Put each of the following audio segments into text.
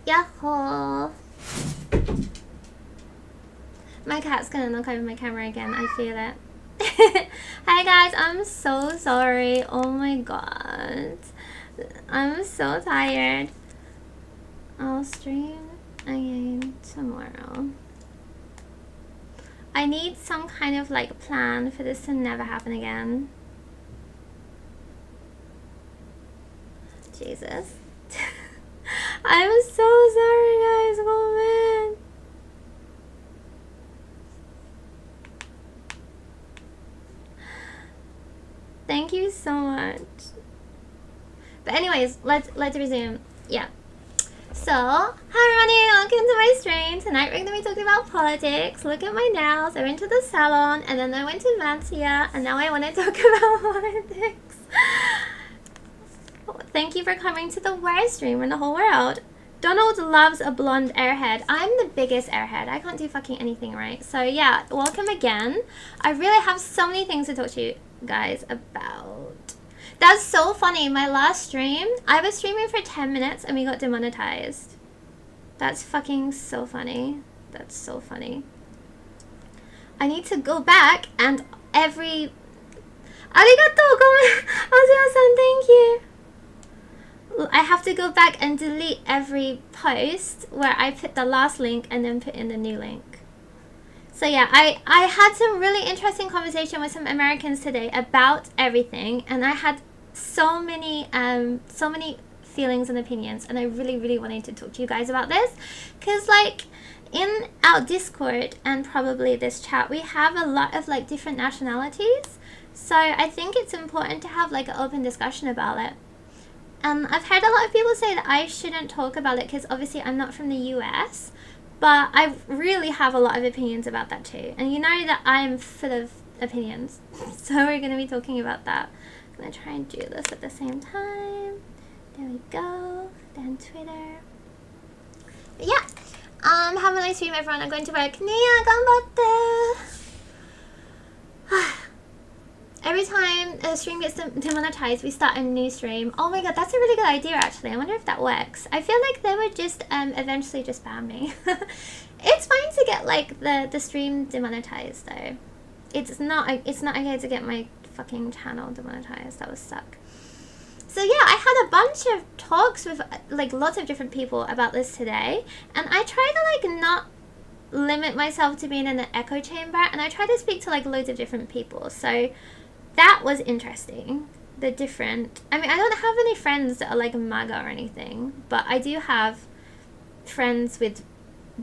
Yahoo! My cat's gonna knock over my camera again, I feel it. Hi guys, I'm so sorry. Oh my god. I'm so tired. I'll stream again tomorrow. I need some kind of like plan for this to never happen again. Jesus. I'm so sorry guys, oh man. Thank you so much. But anyways, let's resume. Yeah. So, hi everybody, welcome to my stream. Tonight we're going to be talking about politics. Look at my nails. I went to the salon and then I went to Mancia and now I want to talk about politics. Thank you for coming to the worst stream in the whole world. Donald loves a blonde airhead. I'm the biggest airhead. I can't do fucking anything right. So yeah, welcome again. I really have so many things to talk to you guys about. That's so funny. My last stream, I was streaming for 10 minutes and we got demonetized. That's fucking so funny. That's so funny. I need to go back and every... Arigato! Ozio-san, thank you! I have to go back and delete every post where I put the last link and then put in the new link. So yeah, I had some really interesting conversation with some Americans today about everything, and I had so many feelings and opinions, and I really wanted to talk to you guys about this, because like in our Discord and probably this chat, we have a lot of like different nationalities, so I think it's important to have like an open discussion about it. And I've heard a lot of people say that I shouldn't talk about it because obviously I'm not from the US, but I really have a lot of opinions about that too. And you know that I'm full of opinions, so we're going to be talking about that. I'm going to try and do this at the same time. There we go. Then Twitter. But yeah, have a nice stream everyone. I'm going to work. Nia, ganbatte! Every time a stream gets demonetized, we start a new stream. Oh my god, that's a really good idea actually. I wonder if that works. I feel like they would just eventually just ban me. It's fine to get like the stream demonetized though. It's not okay to get my fucking channel demonetized. That would suck. So yeah, I had a bunch of talks with like lots of different people about this today, and I try to like not limit myself to being in an echo chamber, and I try to speak to like loads of different people. So that was interesting. I mean, I don't have any friends that are like MAGA or anything, but I do have friends with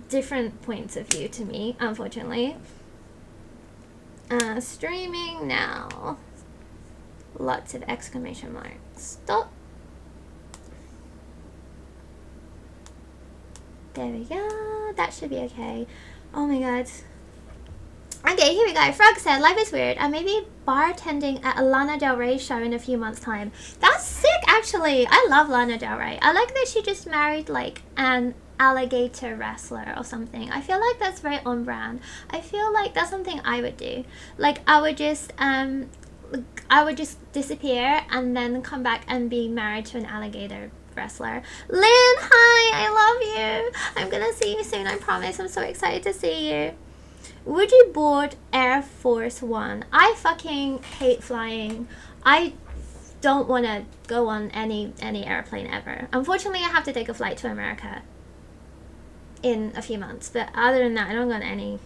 different points of view to me, unfortunately. Streaming now. Lots of exclamation marks. Stop. There we go. That should be okay. Oh my god. Okay, here we go. Frog said, life is weird. I may be bartending at a Lana Del Rey show in a few months' time. That's sick, actually. I love Lana Del Rey. I like that she just married, like, an alligator wrestler or something. I feel like that's very on brand. I feel like that's something I would do. Like, I would just disappear and then come back and be married to an alligator wrestler. Lynn, hi! I love you. I'm gonna see you soon, I promise. I'm so excited to see you. Would you board Air Force One? I fucking hate flying. I don't want to go on any airplane ever. Unfortunately, I have to take a flight to America in a few months. But other than that, I don't go on any.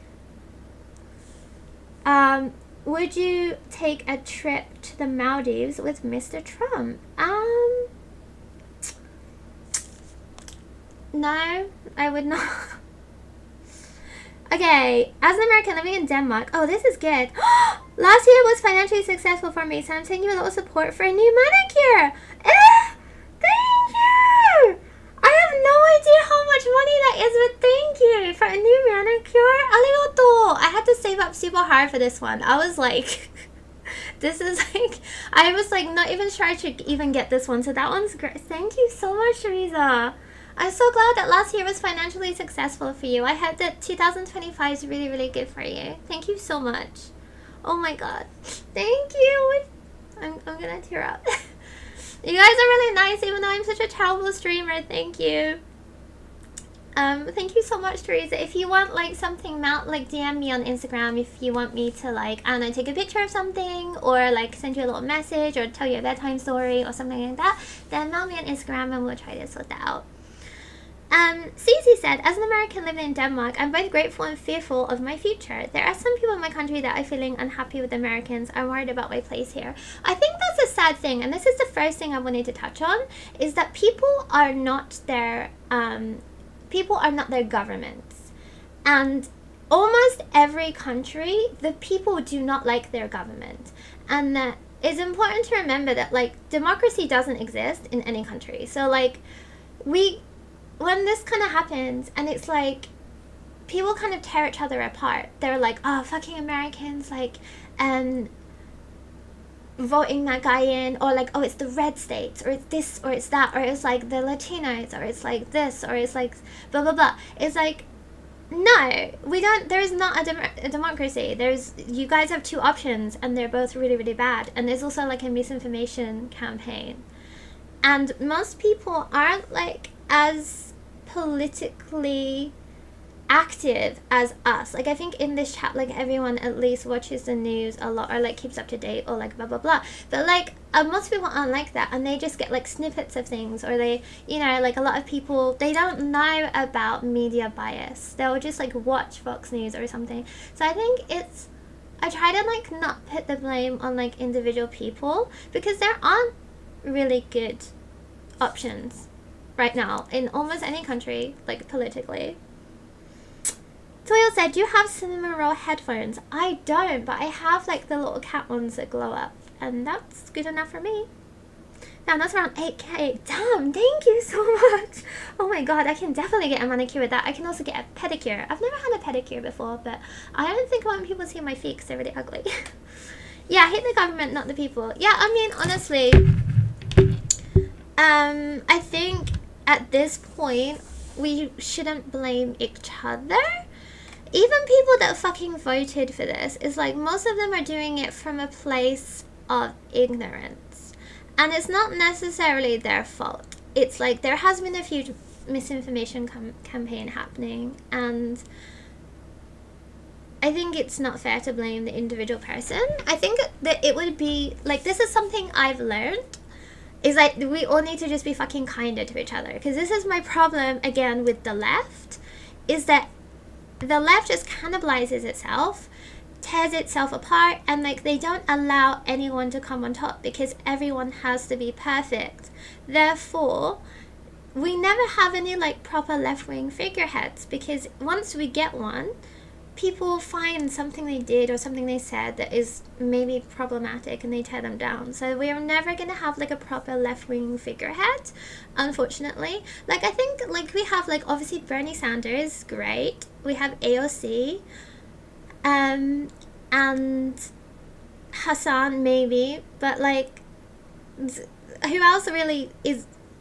Would you take a trip to the Maldives with Mr. Trump? No, I would not. Okay, as an American living in Denmark, oh, this is good. Last year was financially successful for me, so I'm sending you a little support for a new manicure. Thank you! I have no idea how much money that is, but thank you for a new manicure. Arigato! I had to save up super hard for this one. I was like, this is like, I was like not even sure I should even get this one, so that one's great. Thank you so much, Teresa. I'm so glad that last year was financially successful for you. I hope that 2025 is really good for you. Thank you so much. Oh my god. Thank you. I'm gonna tear up. You guys are really nice even though I'm such a terrible streamer. Thank you. Thank you so much, Teresa. If you want like something mount, like DM me on Instagram if you want me to like, I don't know, take a picture of something or like send you a little message or tell you a bedtime story or something like that, then mount me on Instagram and we'll try to sort that out. Cece said, as an American living in Denmark, I'm both grateful and fearful of my future. There are some people in my country that are feeling unhappy with Americans. I'm worried about my place here. I think that's a sad thing, and this is the first thing I wanted to touch on, is that people are not their governments. And almost every country, the people do not like their government. And that it's important to remember that, like, democracy doesn't exist in any country. So, like, when this kind of happens, and it's like, people kind of tear each other apart. They're like, oh, fucking Americans, like, voting that guy in, or like, oh, it's the red states, or it's this, or it's that, or it's like the Latinos, or it's like this, or it's like blah, blah, blah. It's like, no, we don't, there is not a democracy. You guys have two options, and they're both really, really bad. And there's also like a misinformation campaign. And most people aren't like as politically active as us. Like, I think in this chat, like, everyone at least watches the news a lot, or like keeps up to date, or like blah blah blah. But like most people aren't like that, and they just get like snippets of things, or they, you know, like a lot of people, they don't know about media bias. They'll just like watch Fox News or something. So I think I try to like not put the blame on like individual people, because there aren't really good options right now in almost any country, like politically. Toil said, do you have cinema roll headphones? I don't, but I have like the little cat ones that glow up, and that's good enough for me. Now that's around 8k. Damn, thank you so much. Oh my god, I can definitely get a manicure with that. I can also get a pedicure. I've never had a pedicure before, but I don't think I want people to see my feet because they're really ugly. Yeah, hate the government, not the people. Yeah, I mean, honestly, I think at this point, we shouldn't blame each other. Even people that fucking voted for this, is like, most of them are doing it from a place of ignorance. And it's not necessarily their fault. It's like, there has been a huge misinformation campaign happening, and I think it's not fair to blame the individual person. I think that it would be, like, this is something I've learned, is like, we all need to just be fucking kinder to each other. Because this is my problem, again, with the left, is that the left just cannibalizes itself, tears itself apart, and like, they don't allow anyone to come on top, because everyone has to be perfect. Therefore, we never have any like proper left-wing figureheads, because once we get one, people find something they did or something they said that is maybe problematic, and they tear them down. So we are never going to have like a proper left-wing figurehead, unfortunately. Like, I think like we have like, obviously Bernie Sanders, great. We have AOC, and Hassan maybe, but like, who else really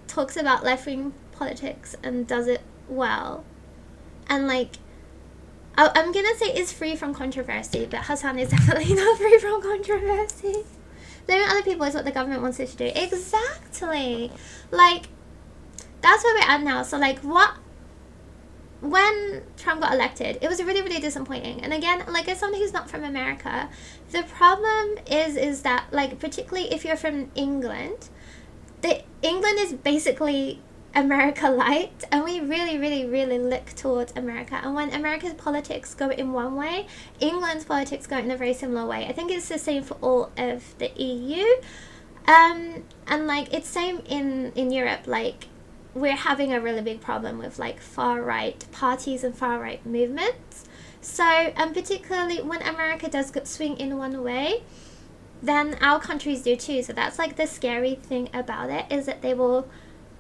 talks about left-wing politics and does it well? And like, I'm gonna say is free from controversy, but Hassan is definitely not free from controversy. Blaming other people is what the government wants us to do. Exactly. Like, that's where we're at now. So like, when Trump got elected, it was really, really disappointing. And again, like, as someone who's not from America, the problem is that, like, particularly if you're from England, England is basically America light, and we really, really, really look towards America. And when America's politics go in one way, England's politics go in a very similar way. I think it's the same for all of the EU, and like, it's same in Europe. Like, we're having a really big problem with like far right parties and far right movements. So, and particularly when America does swing in one way, then our countries do too. So that's like the scary thing about it, is that they will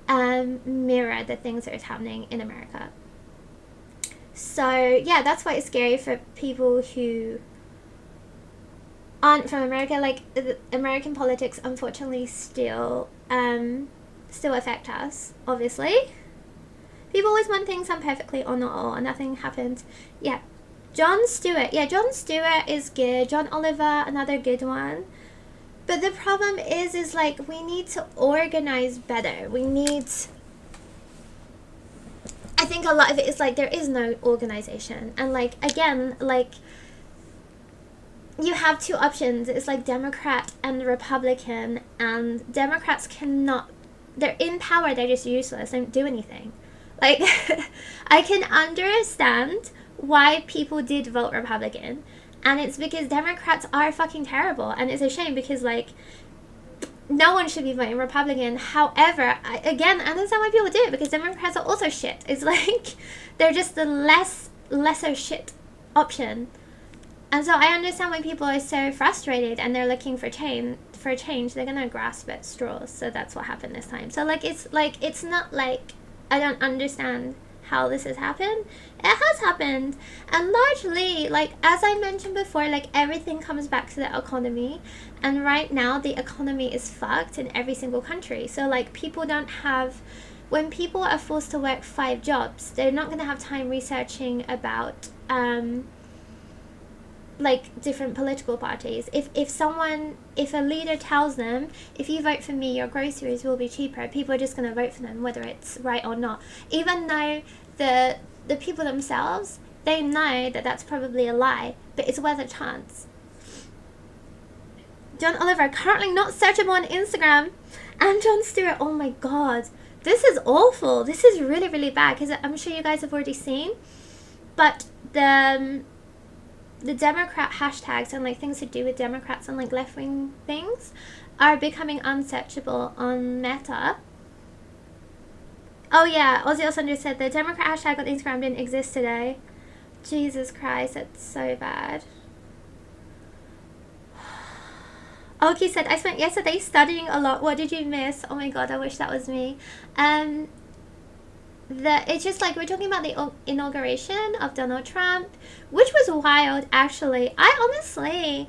mirror the things that are happening in America. So yeah, that's why it's scary for people who aren't from America. Like, American politics unfortunately still affect us, obviously. People always want things done perfectly, or not all, and nothing happens. Yeah, Jon Stewart. Yeah, Jon Stewart is good. John Oliver, another good one. But the problem is like, we need to organize better. I I think a lot of it is like there is no organization, and like again, like you have two options. It's like Democrat and Republican, and Democrats cannot, they're in power, they're just useless, they don't do anything. Like I can understand why people did vote Republican, and it's because Democrats are fucking terrible, and it's a shame because like no one should be voting Republican. However, I understand why people do it, because Democrats are also shit. It's like they're just the lesser shit option. And so I understand why people are so frustrated and they're looking for change. They're gonna grasp at straws. So that's what happened this time. So it's not like I don't understand how this has happened. It has happened, and largely, like as I mentioned before, like everything comes back to the economy, and right now the economy is fucked in every single country. So like people don't have, when people are forced to work 5 jobs, they're not going to have time researching about like different political parties. If a leader tells them, if you vote for me your groceries will be cheaper, people are just going to vote for them whether it's right or not, even though the people themselves, they know that that's probably a lie, but it's worth a chance. John Oliver, currently not searchable on Instagram. And John Stewart, oh my god, this is awful. This is really, really bad, because I'm sure you guys have already seen, but the Democrat hashtags and like things to do with Democrats and like left-wing things are becoming unsearchable on Meta. Oh yeah, Ozzy Osunders said the Democrat hashtag on Instagram didn't exist today. Jesus Christ, that's so bad. Oki said, I spent yesterday studying a lot. What did you miss? Oh my god, I wish that was me. It's just like we're talking about the inauguration of Donald Trump, which was wild actually. I honestly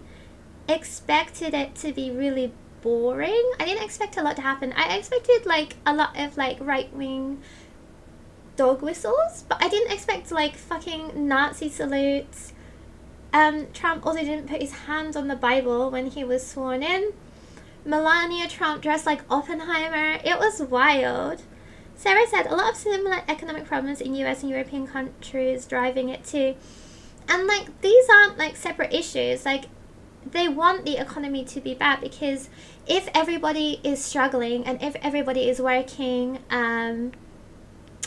expected it to be really boring. I didn't expect a lot to happen. I expected like a lot of like right-wing dog whistles, but I didn't expect like fucking Nazi salutes. Trump also didn't put his hands on the Bible when he was sworn in. Melania Trump dressed like Oppenheimer. It was wild. Sarah said a lot of similar economic problems in US and European countries driving it too. And like these aren't like separate issues. Like they want the economy to be bad, because if everybody is struggling and if everybody is working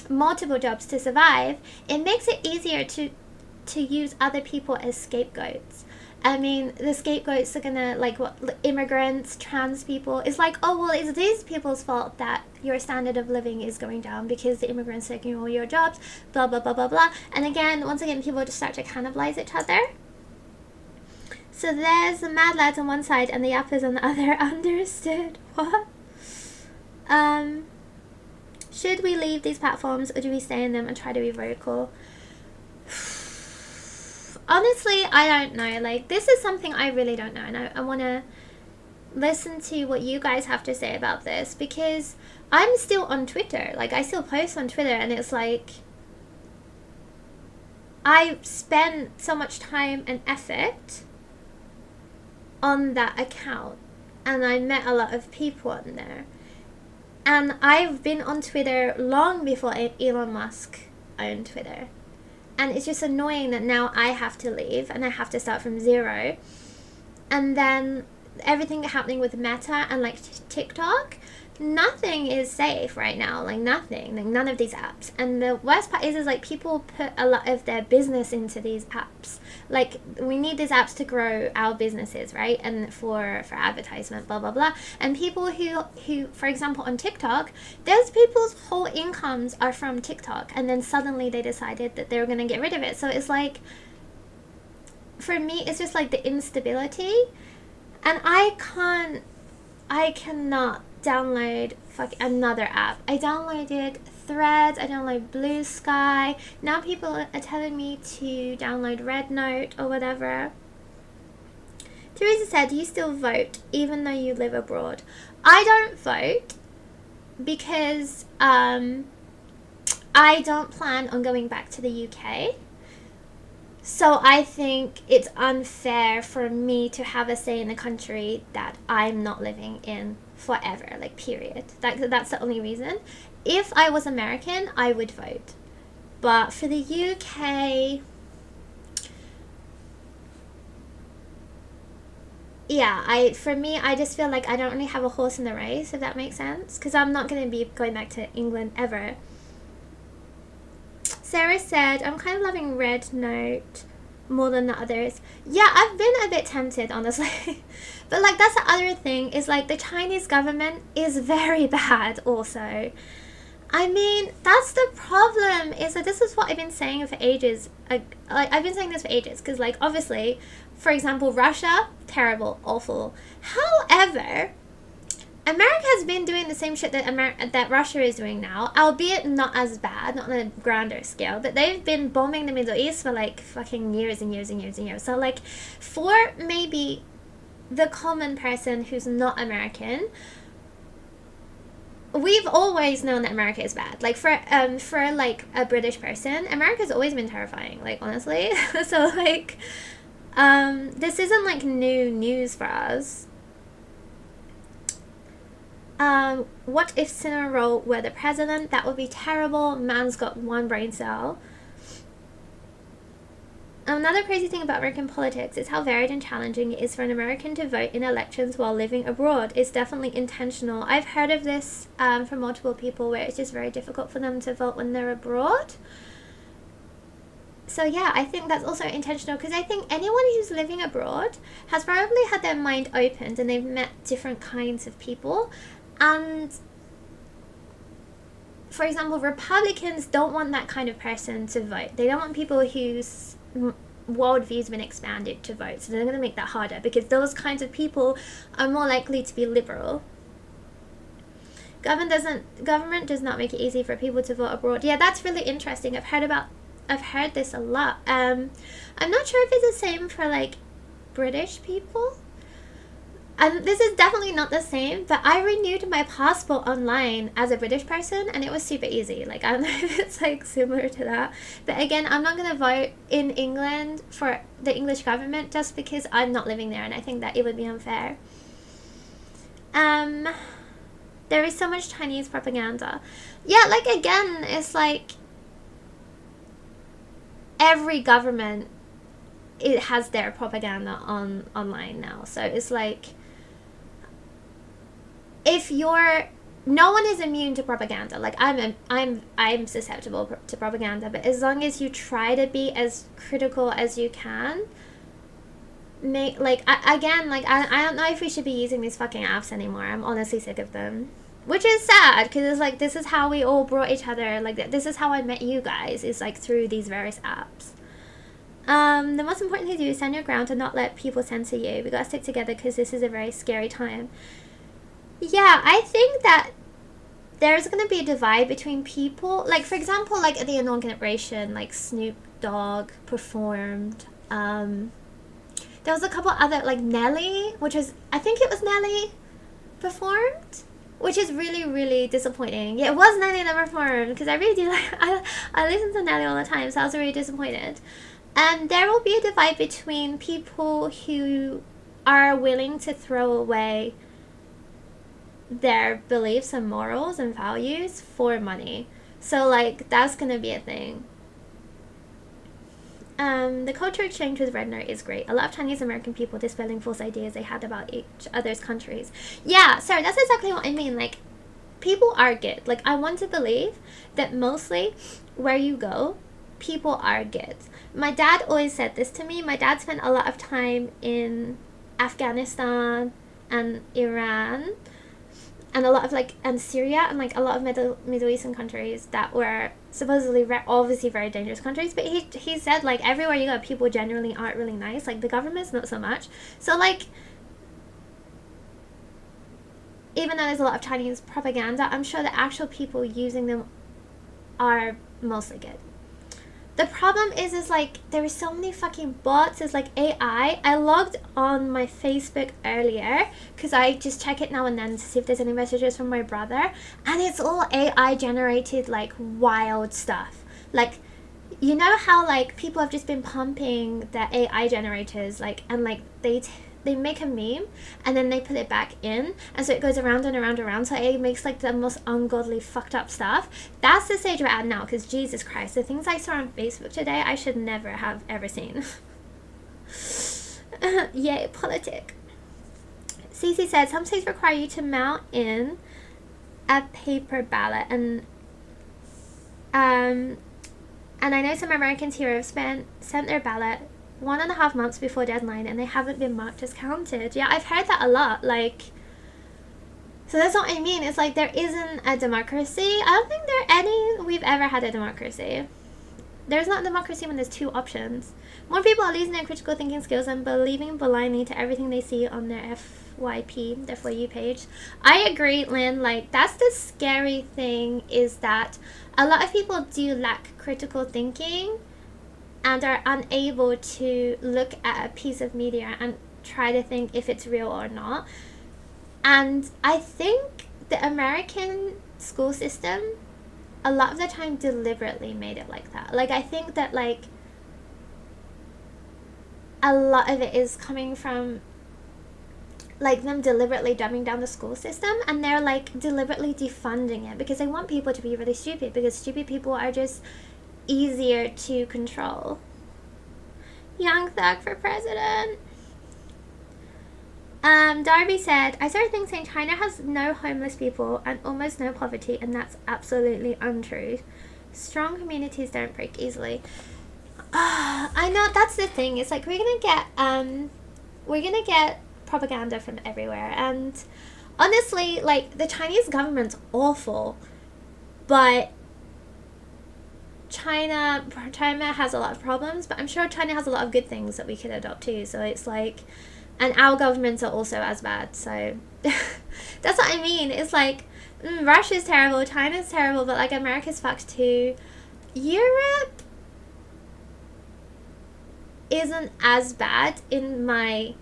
multiple jobs to survive, it makes it easier to use other people as scapegoats. I mean, the scapegoats are gonna, like, what, immigrants, trans people. It's like, oh, well, it's these people's fault that your standard of living is going down because the immigrants are taking all your jobs, blah, blah, blah, blah, blah. And again, once again, people just start to cannibalize each other. So there's the mad lads on one side and the yappers on the other. Understood. What? Should we leave these platforms or do we stay in them and try to be vertical? Honestly, I don't know. Like, this is something I really don't know, and I want to listen to what you guys have to say about this, because I'm still on Twitter. Like, I still post on Twitter, and it's like I spent so much time and effort on that account, and I met a lot of people on there, and I've been on Twitter long before Elon Musk owned Twitter. And it's just annoying that now I have to leave and I have to start from zero. And then everything happening with Meta and like TikTok, nothing is safe right now. Like nothing, like none of these apps. And the worst part is like people put a lot of their business into these apps. Like we need these apps to grow our businesses, right? And for advertisement, blah, blah, blah. And people who, for example, on TikTok, those people's whole incomes are from TikTok. And then suddenly they decided that they were going to get rid of it. So it's like, for me, it's just like the instability. And I cannot download another app. I downloaded Threads, I downloaded Blue Sky. Now people are telling me to download Red Note or whatever. Teresa said, do you still vote even though you live abroad? I don't vote because I don't plan on going back to the UK. So I think it's unfair for me to have a say in a country that I'm not living in forever, like period. That's the only reason. If I was American, I would vote. But for the UK, yeah, I just feel like I don't really have a horse in the race, if that makes sense, because I'm not going to be going back to England ever. Sarah said, I'm kind of loving Red Note more than the others. Yeah, I've been a bit tempted, honestly. But like, that's the other thing, is like the Chinese government is very bad also. I mean, that's the problem, is that this is what I've been saying for ages. Like, I've been saying this for ages, because like, obviously, for example, Russia, terrible, awful. However, America has been doing the same shit that Russia is doing now, albeit not as bad, not on a grander scale, but they've been bombing the Middle East for like fucking years and years and years and years. So like, for maybe the common person who's not American, we've always known that America is bad. Like for like a British person, America's always been terrifying, like honestly. So like, this isn't like new news for us. What if Cinnamoroll were the president? That would be terrible. Man's got one brain cell. Another crazy thing about American politics is how varied and challenging it is for an American to vote in elections while living abroad. It's definitely intentional. I've heard of this from multiple people where it's just very difficult for them to vote when they're abroad. So yeah, I think that's also intentional, because I think anyone who's living abroad has probably had their mind opened and they've met different kinds of people. And for example, Republicans don't want that kind of person to vote. They don't want people whose worldview's been expanded to vote. So they're going to make that harder, because those kinds of people are more likely to be liberal. Government does not make it easy for people to vote abroad. Yeah, that's really interesting. I've heard this a lot. I'm not sure if it's the same for like British people. This is definitely not the same, but I renewed my passport online as a British person, and it was super easy. Like, I don't know if it's like similar to that, but again, I'm not going to vote in England for the English government just because I'm not living there, and I think that it would be unfair. There is so much Chinese propaganda. Yeah, like again, it's like every government, it has their propaganda online now. So it's like, if no one is immune to propaganda. Like I'm susceptible to propaganda, but as long as you try to be as critical as you can, I don't know if we should be using these fucking apps anymore. I'm honestly sick of them, which is sad, because it's like, this is how we all brought each other, like this is how I met you guys, is like through these various apps. The most important thing to do is stand your ground and not let people censor you. We gotta stick together, because this is a very scary time. Yeah, I think that there's gonna be a divide between people. Like, for example, like at the inauguration, like Snoop Dogg performed. There was a couple other, like Nelly, I think it was Nelly performed, which is really, really disappointing. Yeah, it was Nelly that performed, because I really do I listen to Nelly all the time, so I was really disappointed. And there will be a divide between people who are willing to throw away their beliefs and morals and values for money. So like, that's gonna be a thing. The culture exchange with Red Note is great. A lot of Chinese American people dispelling false ideas they had about each other's countries. Yeah, sorry, that's exactly what I mean. Like, people are good. Like, I want to believe that mostly where you go, people are good. My dad always said this to me. My dad spent a lot of time in Afghanistan and Iran, and a lot of and Syria, and like a lot of Middle Eastern countries that were supposedly obviously very dangerous countries. But he said, like, everywhere you go, people generally aren't really nice. Like, the government's not so much. So like, even though there's a lot of Chinese propaganda, I'm sure the actual people using them are mostly good. The problem is like, there is so many fucking bots. It's like AI. I logged on my Facebook earlier, because I just check it now and then to see if there's any messages from my brother. And it's all AI generated, like, wild stuff. Like, you know how, like, people have just been pumping the AI generators, like, and, like, they they make a meme and then they put it back in, and so it goes around and around and around, so it makes like the most ungodly fucked up stuff. That's the stage we're at now, because Jesus Christ, the things I saw on Facebook today I should never have ever seen. Yay, politic. Cece said some states require you to mail in a paper ballot, and I know some Americans here have sent their ballot 1.5 months before deadline and they haven't been marked as counted. Yeah, I've heard that a lot. Like, so that's what I mean. It's like there isn't a democracy. I don't think we've ever had a democracy. There's not democracy when there's two options. More people are losing their critical thinking skills and believing blindly to everything they see on their FYP, their For You page. I agree, Lynn. Like, that's the scary thing, is that a lot of people do lack critical thinking and are unable to look at a piece of media and try to think if it's real or not. And I think the American school system, a lot of the time, deliberately made it like that. Like, I think that, like, a lot of it is coming from, like, them deliberately dumbing down the school system, and they're, like, deliberately defunding it because they want people to be really stupid, because stupid people are just easier to control. Young Thug for president. Darby said, I saw a thing saying China has no homeless people and almost no poverty, and that's absolutely untrue. Strong communities don't break easily. I know, that's the thing. It's like we're gonna get propaganda from everywhere, and honestly, like, the Chinese government's awful, but China has a lot of problems, but I'm sure China has a lot of good things that we could adopt too. So it's like, and our governments are also as bad. So that's what I mean. It's like, Russia's terrible, China's terrible, but like America's fucked too. Europe isn't as bad in my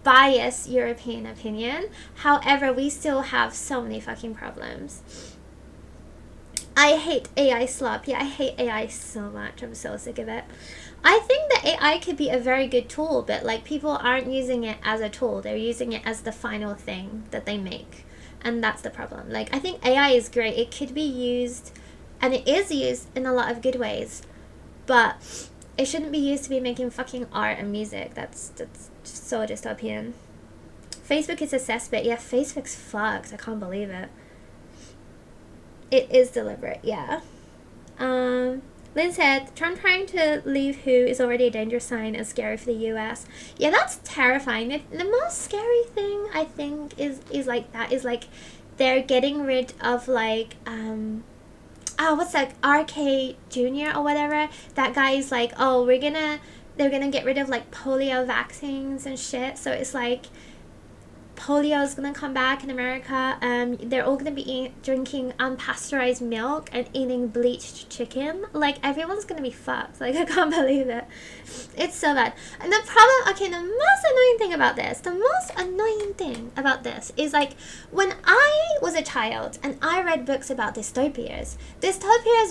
biased European opinion. However, we still have so many fucking problems. I hate AI slop. Yeah, I hate AI so much. I'm so sick of it. I think that AI could be a very good tool, but like, people aren't using it as a tool. They're using it as the final thing that they make. And that's the problem. Like, I think AI is great. It could be used, and it is used in a lot of good ways, but it shouldn't be used to be making fucking art and music. That's just so dystopian. Facebook is a cesspit. Yeah, Facebook's fucked. I can't believe it. It is deliberate, yeah. Lynn said, Trump trying to leave WHO is already a dangerous sign and scary for the US. Yeah, that's terrifying. The most scary thing, I think, is like that, is like they're getting rid of like, what's that, RK Jr. or whatever? That guy is like, oh, they're gonna get rid of like polio vaccines and shit. So it's like, polio is gonna come back in America. They're all gonna be drinking unpasteurized milk and eating bleached chicken. Like, everyone's gonna be fucked. Like, I can't believe it. It's so bad. And the problem, okay, the most annoying thing about this is, like, when I was a child and I read books about dystopias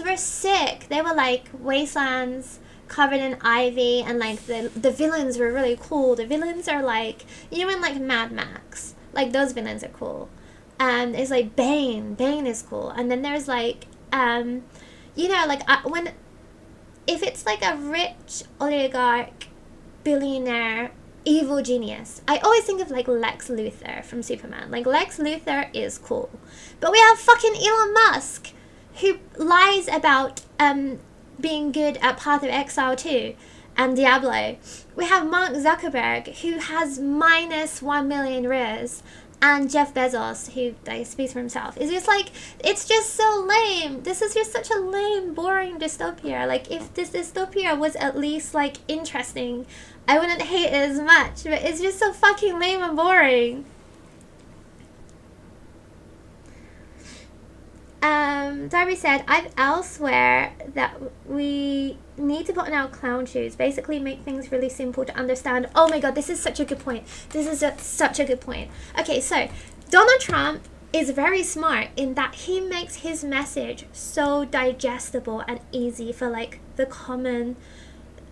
were sick. They were like wastelands covered in ivy, and like the villains were really cool. The villains are like, you know, in like Mad Max, like those villains are cool. It's like Bane is cool. And then there's like, you know, like if it's like a rich oligarch, billionaire, evil genius, I always think of like Lex Luthor from Superman. Like, Lex Luthor is cool, but we have fucking Elon Musk, who lies about being good at Path of Exile 2 and Diablo. We have Mark Zuckerberg, who has minus 1 million riz, and Jeff Bezos, who speaks for himself. It's just like, it's just so lame. This is just such a lame, boring dystopia. Like, if this dystopia was at least like interesting, I wouldn't hate it as much, but it's just so fucking lame and boring. Darby said, I've elsewhere that we need to put on our clown shoes, basically make things really simple to understand. Oh my god, this is such a good point. Such a good point. Okay, so Donald Trump is very smart in that he makes his message so digestible and easy for like the common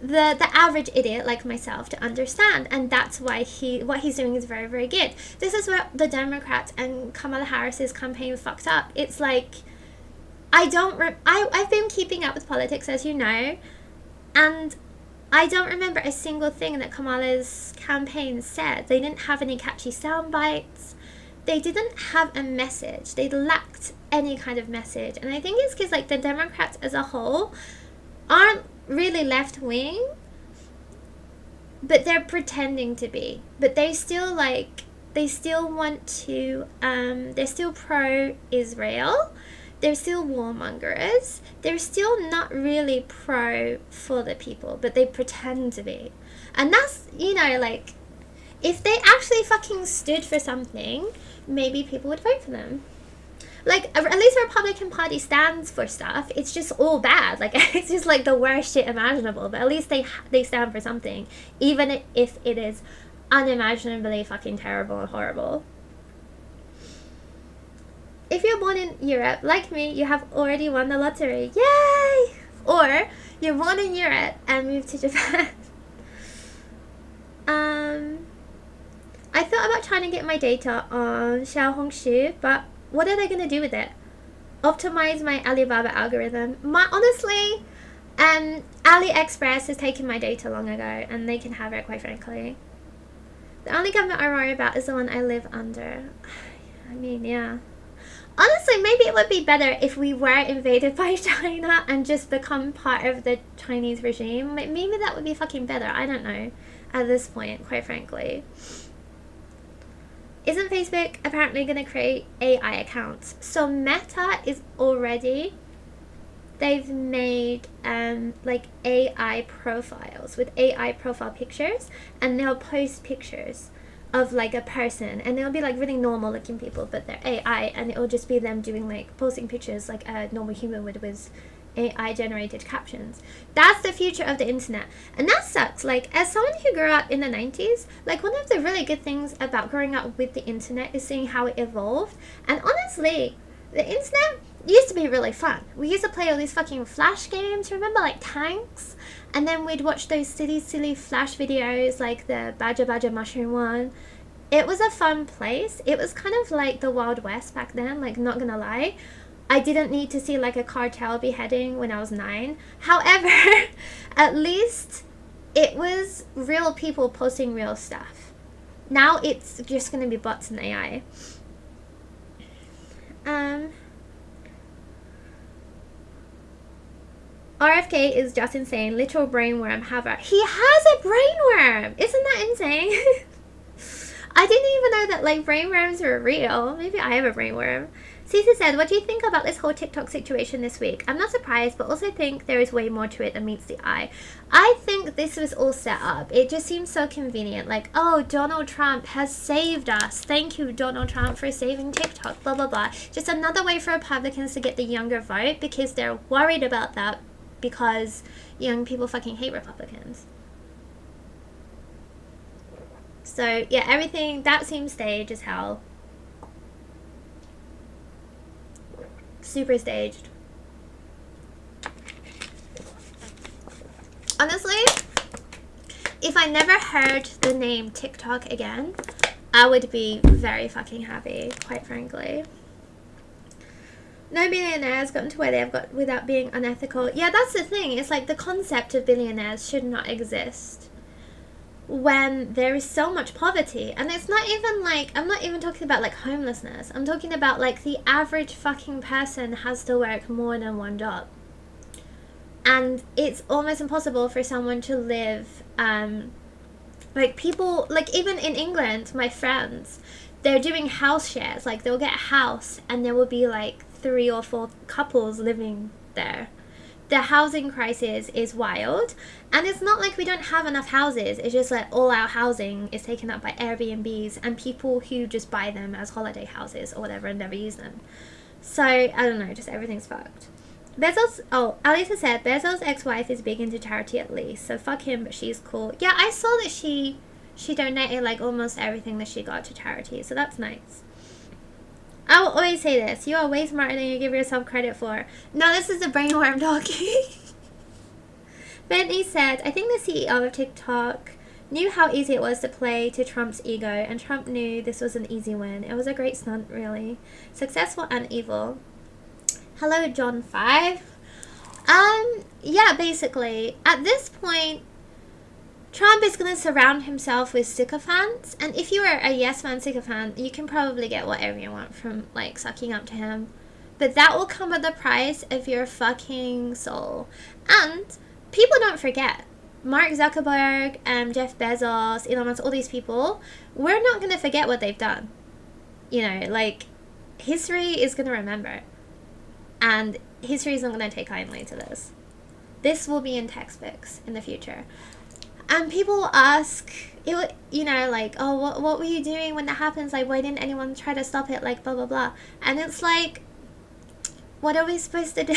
the average idiot like myself to understand, and that's why what he's doing is very, very good. This is where the Democrats and Kamala Harris's campaign fucked up. It's like, I've been keeping up with politics, as you know, and I don't remember a single thing that Kamala's campaign said. They didn't have any catchy sound bites. They didn't have a message. They lacked any kind of message. And I think it's because, like, the Democrats as a whole aren't really left-wing, but they're pretending to be. But they still, like, they still want to, they're still pro-Israel. They're still warmongers. They're still not really pro for the people, but they pretend to be. And that's, you know, like, if they actually fucking stood for something, maybe people would vote for them. Like, at least the Republican Party stands for stuff. It's just all bad. Like, it's just like the worst shit imaginable. But at least they stand for something, even if it is unimaginably fucking terrible and horrible. If you're born in Europe, like me, you have already won the lottery. Yay! Or you're born in Europe and moved to Japan. I thought about trying to get my data on Xiaohongshu, but what are they going to do with it? Optimize my Alibaba algorithm? Honestly, AliExpress has taken my data long ago, and they can have it, quite frankly. The only government I worry about is the one I live under. I mean, yeah. Honestly, maybe it would be better if we were invaded by China and just become part of the Chinese regime. Maybe that would be fucking better. I don't know at this point, quite frankly. Isn't Facebook apparently going to create AI accounts? So Meta is already, they've made like AI profiles with AI profile pictures, and they'll post pictures of like a person, and they'll be like really normal looking people, but they're AI, and it'll just be them doing like posting pictures like a normal human would with AI generated captions. That's the future of the internet, and that sucks. Like, as someone who grew up in the 90s, like, one of the really good things about growing up with the internet is seeing how it evolved. And honestly, the internet used to be really fun. We used to play all these fucking flash games, remember, like tanks? And then we'd watch those silly flash videos, like the Badger Mushroom one. It was a fun place. It was kind of like the Wild West back then, like, not gonna lie. I didn't need to see like a cartel beheading when I was 9. However, at least it was real people posting real stuff. Now it's just gonna be bots and AI. RFK is just insane. Literal brainworm haver. He has a brainworm! Isn't that insane? I didn't even know that like brainworms were real. Maybe I have a brainworm. Cece said, what do you think about this whole TikTok situation this week? I'm not surprised, but also think there is way more to it than meets the eye. I think this was all set up. It just seems so convenient. Like, oh, Donald Trump has saved us. Thank you, Donald Trump, for saving TikTok, blah, blah, blah. Just another way for Republicans to get the younger vote because they're worried about that because young people fucking hate Republicans. So, yeah, everything, that seems staged as hell. Super staged. Honestly, if I never heard the name TikTok again, I would be very fucking happy, quite frankly. No billionaires gotten to where they have got without being unethical. Yeah, that's the thing. It's like the concept of billionaires should not exist when there is so much poverty. And it's not even like, I'm not even talking about like homelessness. I'm talking about like the average fucking person has to work more than one job. And it's almost impossible for someone to live, like people, like even in England, my friends, they're doing house shares. Like they'll get a house and there will be like 3 or 4 couples living there. The housing crisis is wild, and it's not like we don't have enough houses. It's just like all our housing is taken up by Airbnbs and people who just buy them as holiday houses or whatever and never use them. So I don't know, just everything's fucked. Bezos, oh, Alisa said Bezos' ex-wife is big into charity at least, so fuck him, but she's cool. Yeah, I saw that she donated like almost everything that she got to charity, so that's nice. I will always say this, you are way smarter than you give yourself credit for. No, this is the brainworm talking. Bentley said, I think the CEO of TikTok knew how easy it was to play to Trump's ego, and Trump knew this was an easy win. It was a great stunt, really. Successful and evil. Hello, John 5. Yeah, basically, at this point, Trump is going to surround himself with sycophants, and if you are a yes man sycophant, you can probably get whatever you want from, like, sucking up to him. But that will come at the price of your fucking soul. And people don't forget. Mark Zuckerberg, Jeff Bezos, Elon Musk, all these people, we're not going to forget what they've done. You know, like, history is going to remember. And history is not going to take kindly to this. This will be in textbooks in the future. And people will ask, you know, like, oh, what were you doing when that happens? Like, why didn't anyone try to stop it? Like, blah, blah, blah. And it's like, what are we supposed to do?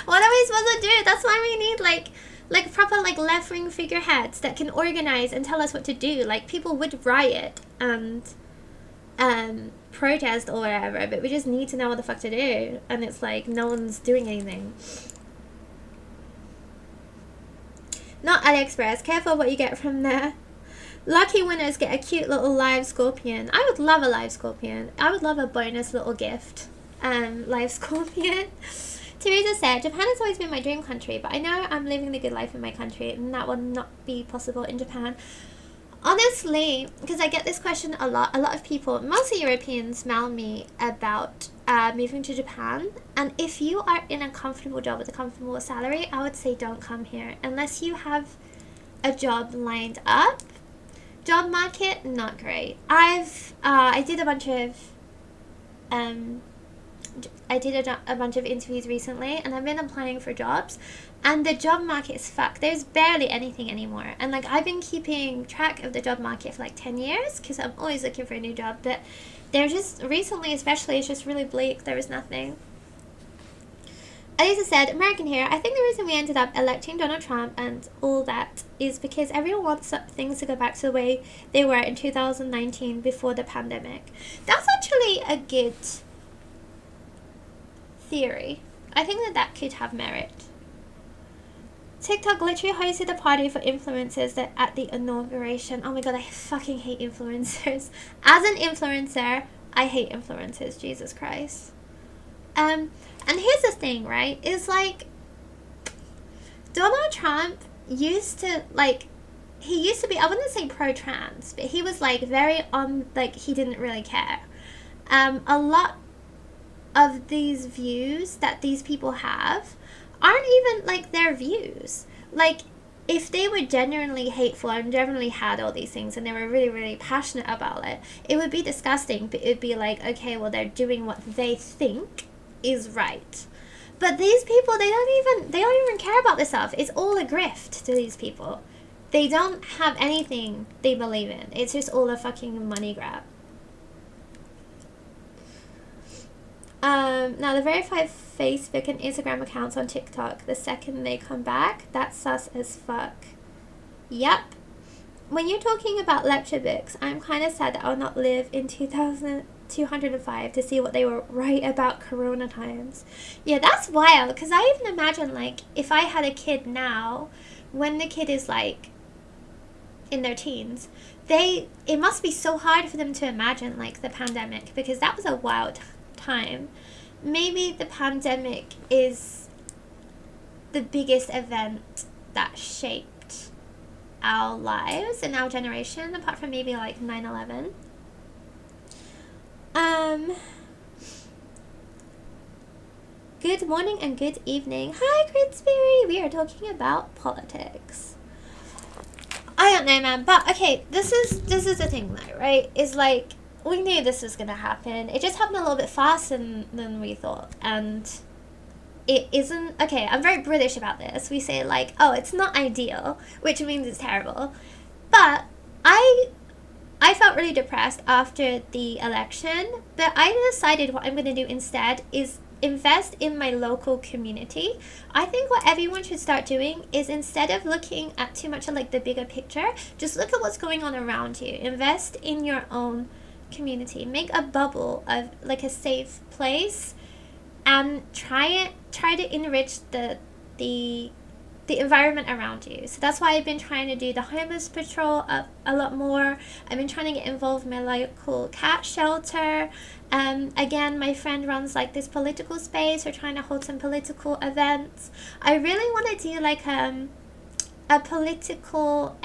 What are we supposed to do? That's why we need, like proper, like, left-wing figureheads that can organize and tell us what to do. Like, people would riot and protest or whatever, but we just need to know what the fuck to do. And it's like, no one's doing anything. Not AliExpress. Careful what you get from there. Lucky winners get a cute little live scorpion. I would love a live scorpion. I would love a bonus little gift. Live scorpion. Teresa said, Japan has always been my dream country, but I know I'm living the good life in my country, and that will not be possible in Japan. Honestly, because I get this question a lot of people, mostly Europeans, mail me about moving to Japan. And if you are in a comfortable job with a comfortable salary, I would say don't come here unless you have a job lined up. Job market, not great. I did a bunch of interviews recently, and I've been applying for jobs, and the job market is fucked. There's barely anything anymore. And like, I've been keeping track of the job market for like 10 years because I'm always looking for a new job, but they're just recently, especially, it's just really bleak. There was nothing. Elisa said, American here, I think the reason we ended up electing Donald Trump and all that is because everyone wants things to go back to the way they were in 2019 before the pandemic. That's actually a good theory. I think that could have merit. TikTok literally hosted a party for influencers at the inauguration. Oh my god, I fucking hate influencers. As an influencer, I hate influencers. Jesus Christ. And here's the thing, right? Is like, Donald Trump used to, like, he used to be, I wouldn't say pro-trans, but he was like very like, he didn't really care. A lot of these views that these people have aren't even like their views. Like, if they were genuinely hateful and genuinely had all these things and they were really, really passionate about it, it would be disgusting, but it would be like, okay, well, they're doing what they think is right. But these people, they don't even care about this stuff. It's all a grift to these people. They don't have anything they believe in. It's just all a fucking money grab. Now, the verified Facebook and Instagram accounts on TikTok, the second they come back, that's sus as fuck. Yep. When you're talking about lecture books, I'm kind of sad that I'll not live in 2205 to see what they were right about Corona times. Yeah, that's wild, because I even imagine, like, if I had a kid now, when the kid is, like, in their teens, it must be so hard for them to imagine, like, the pandemic, because that was a wild time. Maybe the pandemic is the biggest event that shaped our lives and our generation, apart from maybe like 9/11. Good morning and good evening. Hi, Gridsberry. We are talking about politics. I don't know, man, but okay, this is the thing though, right? Is like, we knew this was going to happen. It just happened a little bit faster than we thought. And it isn't... Okay, I'm very British about this. We say, like, oh, it's not ideal, which means it's terrible. But I felt really depressed after the election. But I decided what I'm going to do instead is invest in my local community. I think what everyone should start doing is, instead of looking at too much of, like, the bigger picture, just look at what's going on around you. Invest in your own community. Make a bubble of, like, a safe place, and try to enrich the the environment around you. So that's why I've been trying to do the homeless patrol a lot more. I've been trying to get involved in my local cat shelter. Again, my friend runs like this political space. We're trying to hold some political events. I really want to do like a political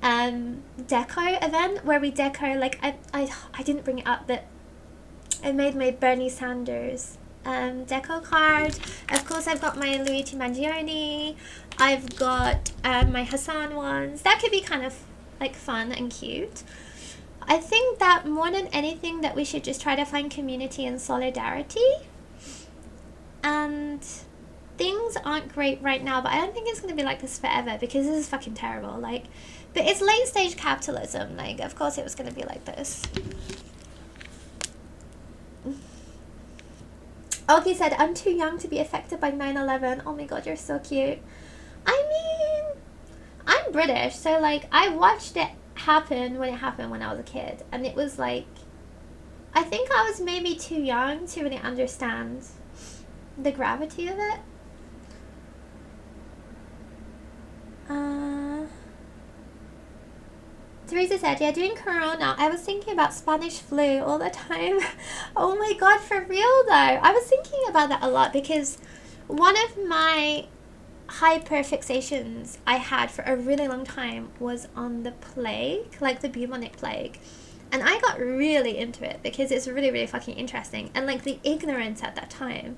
deco event where we deco, like I didn't bring it up, but I made my Bernie Sanders deco card. Of course, I've got my Luigi Mangione. I've got my Hassan ones. That could be kind of like fun and cute. I think that more than anything that we should just try to find community and solidarity. And things aren't great right now, but I don't think it's going to be like this forever because this is fucking terrible. Like, but it's late stage capitalism. Like, of course it was going to be like this. Oki said, I'm too young to be affected by 9/11. Oh my god, you're so cute. I mean, I'm British, so like I watched it happen when it happened when I was a kid, and it was like, I think I was maybe too young to really understand the gravity of it. Teresa said, yeah, during Corona, I was thinking about Spanish flu all the time. Oh my god, for real though. I was thinking about that a lot because one of my hyperfixations I had for a really long time was on the plague, like the bubonic plague. And I got really into it because it's really, really fucking interesting. And like the ignorance at that time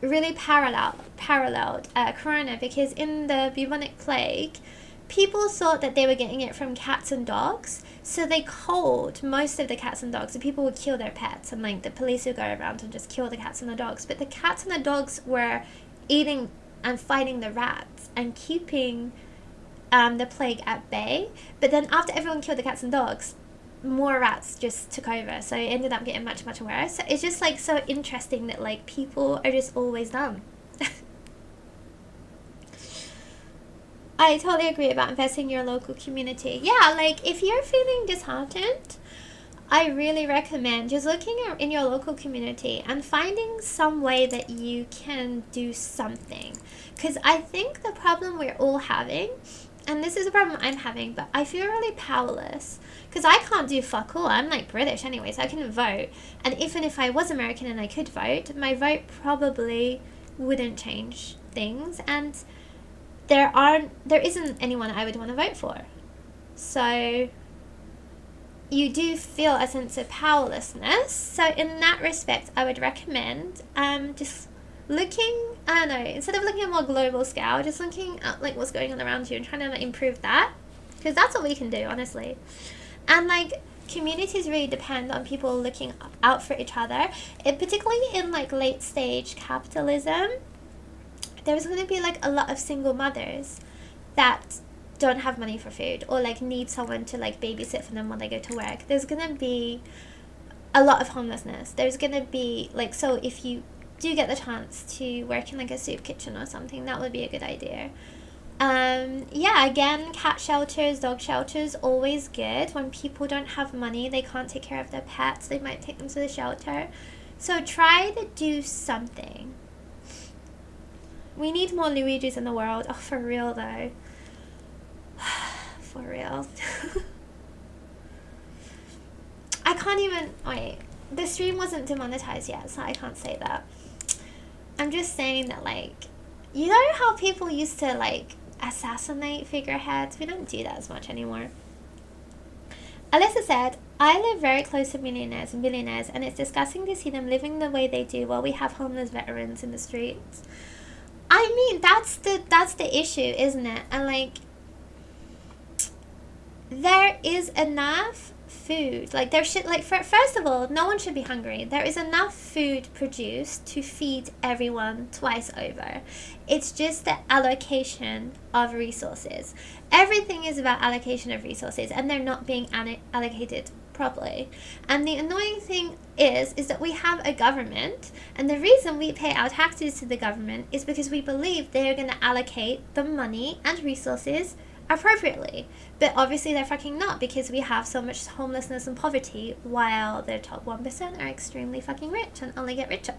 really paralleled Corona, because in the bubonic plague, people thought that they were getting it from cats and dogs, so they culled most of the cats and dogs. So people would kill their pets, and like the police would go around and just kill the cats and the dogs. But the cats and the dogs were eating and fighting the rats and keeping the plague at bay. But then after everyone killed the cats and dogs, more rats just took over, so it ended up getting much, much worse. So it's just like so interesting that like people are just always dumb. I totally agree about investing in your local community. Yeah, like if you're feeling disheartened, I really recommend just looking in your local community and finding some way that you can do something. Because I think the problem we're all having, and this is a problem I'm having, but I feel really powerless because I can't do fuck all. I'm like British anyway, so I can vote. And even if I was American and I could vote, my vote probably wouldn't change things. And there isn't anyone I would want to vote for. So you do feel a sense of powerlessness. So in that respect, I would recommend just looking, I don't know, instead of looking at a more global scale, just looking at like what's going on around you and trying to like, improve that. Because that's what we can do, honestly. And like communities really depend on people looking out for each other. Particularly in like late stage capitalism, there's going to be like a lot of single mothers that don't have money for food, or like need someone to like babysit for them while they go to work. There's going to be a lot of homelessness. There's going to be like, so if you do get the chance to work in like a soup kitchen or something, that would be a good idea. Yeah, again, cat shelters, dog shelters, always good. When people don't have money, they can't take care of their pets, they might take them to the shelter. So try to do something. We need more Luigis in the world. Oh, for real though. For real. I can't even, wait, the stream wasn't demonetized yet, so I can't say that. I'm just saying that, like, you know how people used to like assassinate figureheads? We don't do that as much anymore. Alyssa said, I live very close to millionaires and billionaires, and it's disgusting to see them living the way they do while we have homeless veterans in the streets. I mean, that's the issue, isn't it? And like, there is enough food. Like there should, like, first of all, no one should be hungry. There is enough food produced to feed everyone twice over. It's just the allocation of resources. Everything is about allocation of resources, and they're not being allocated properly. And the annoying thing is that we have a government, and the reason we pay our taxes to the government is because we believe they're going to allocate the money and resources appropriately. But obviously they're fucking not, because we have so much homelessness and poverty while the top 1% are extremely fucking rich and only get richer.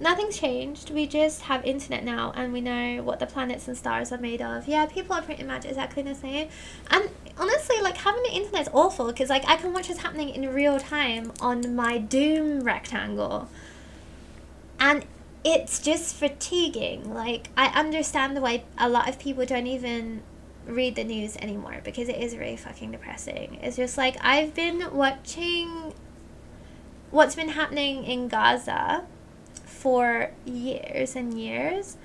Nothing's changed. We just have internet now, and we know what the planets and stars are made of. Yeah, people are pretty much exactly the same. And honestly, like, having the internet's awful, because, like, I can watch what's happening in real time on my Doom rectangle. And it's just fatiguing. Like, I understand the way a lot of people don't even read the news anymore, because it is really fucking depressing. It's just like, I've been watching what's been happening in Gaza for years and years,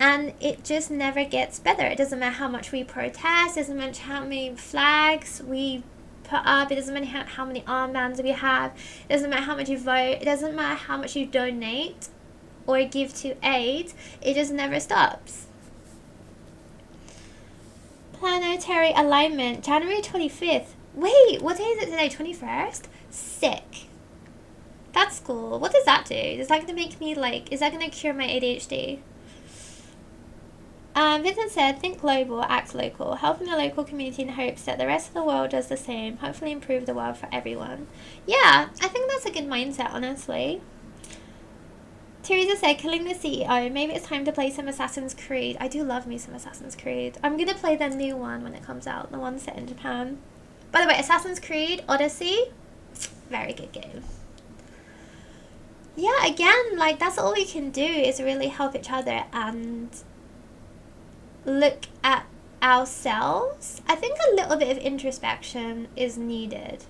and it just never gets better. It doesn't matter how much we protest, it doesn't matter how many flags we put up, it doesn't matter how many armbands we have, it doesn't matter how much you vote, it doesn't matter how much you donate or give to aid, it just never stops. Planetary alignment, January 25th. Wait, what day is it today? 21st? Sick. That's cool. What does that do? Is that going to make me, like, is that going to cure my ADHD? Vincent said, think global, act local. Helping the local community in hopes that the rest of the world does the same. Hopefully improve the world for everyone. Yeah, I think that's a good mindset, honestly. Teresa said, killing the CEO. Maybe it's time to play some Assassin's Creed. I do love me some Assassin's Creed. I'm going to play the new one when it comes out. The one set in Japan. By the way, Assassin's Creed Odyssey. Very good game. Yeah, again, like, that's all we can do is really help each other and look at ourselves. I think a little bit of introspection is needed.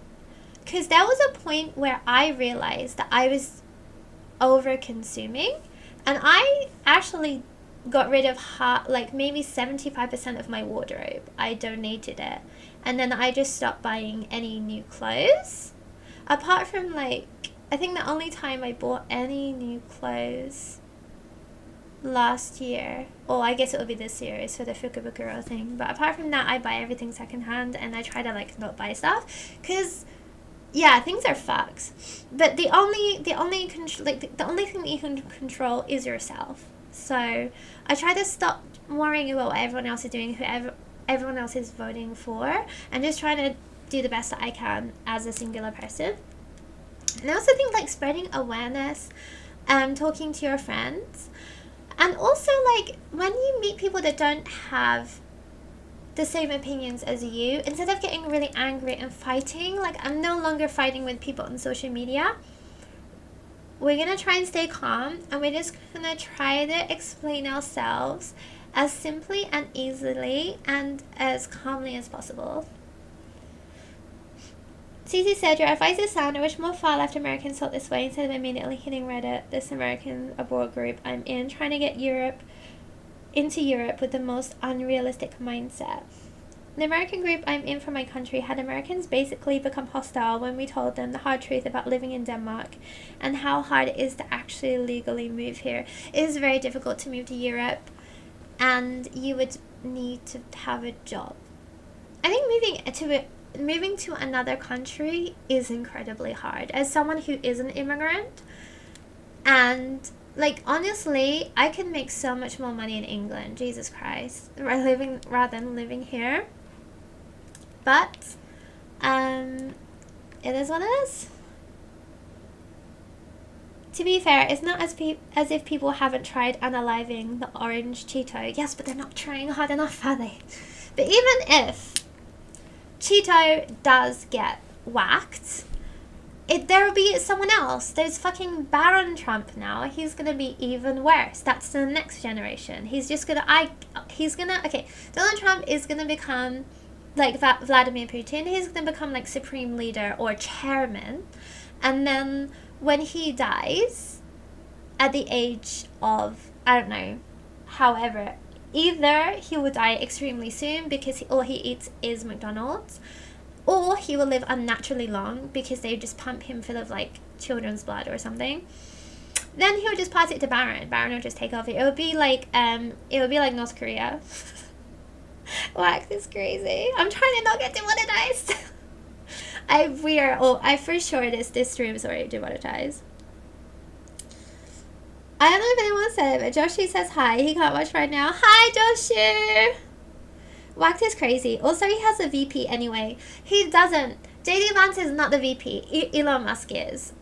Because there was a point where I realized that I was over-consuming, and I actually got rid of like maybe 75% of my wardrobe. I donated it, and then I just stopped buying any new clothes. Apart from, like, I think the only time I bought any new clothes last year, or I guess it will be this year, is for the Fukubukuro thing. But apart from that, I buy everything secondhand, and I try to, like, not buy stuff, because yeah, things are fucked. But the only thing that you can control is yourself. So I try to stop worrying about what everyone else is doing, whoever everyone else is voting for, and just try to do the best that I can as a singular person. And I also think, like, spreading awareness, talking to your friends, and also, like, when you meet people that don't have the same opinions as you, instead of getting really angry and fighting, like, I'm no longer fighting with people on social media. We're gonna try and stay calm, and we're just gonna try to explain ourselves as simply and easily and as calmly as possible. Cece said, your advice is sound. I wish more far-left Americans thought this way instead of immediately hitting Reddit, this American abroad group I'm in, trying to get into Europe with the most unrealistic mindset. The American group I'm in for my country had Americans basically become hostile when we told them the hard truth about living in Denmark and how hard it is to actually legally move here. It is very difficult to move to Europe, and you would need to have a job. I think moving to another country is incredibly hard. As someone who is an immigrant, and, like, honestly, I can make so much more money in England, Jesus Christ, rather than living here. But it is what it is. To be fair, it's not as if people haven't tried unaliving the orange Cheeto. Yes, but they're not trying hard enough, are they? But even if Cheeto does get whacked, there will be someone else. There's fucking Baron Trump now. He's gonna be even worse. That's the next generation. Donald Trump is gonna become like Vladimir Putin. He's gonna become like supreme leader or chairman, and then when he dies at the age of, I don't know, however, either he will die extremely soon because all he eats is McDonald's, or he will live unnaturally long because they just pump him full of, like, children's blood or something. Then he'll just pass it to Baron. Baron will just take over. It would be like North Korea. Wax is crazy. I'm trying to not get demonetized. I for sure this stream is already demonetized. I don't know if anyone said it, but Joshi says hi. He can't watch right now. Hi, Joshi! Wax is crazy. Also, he has a VP anyway. He doesn't. JD Vance is not the VP. Elon Musk is.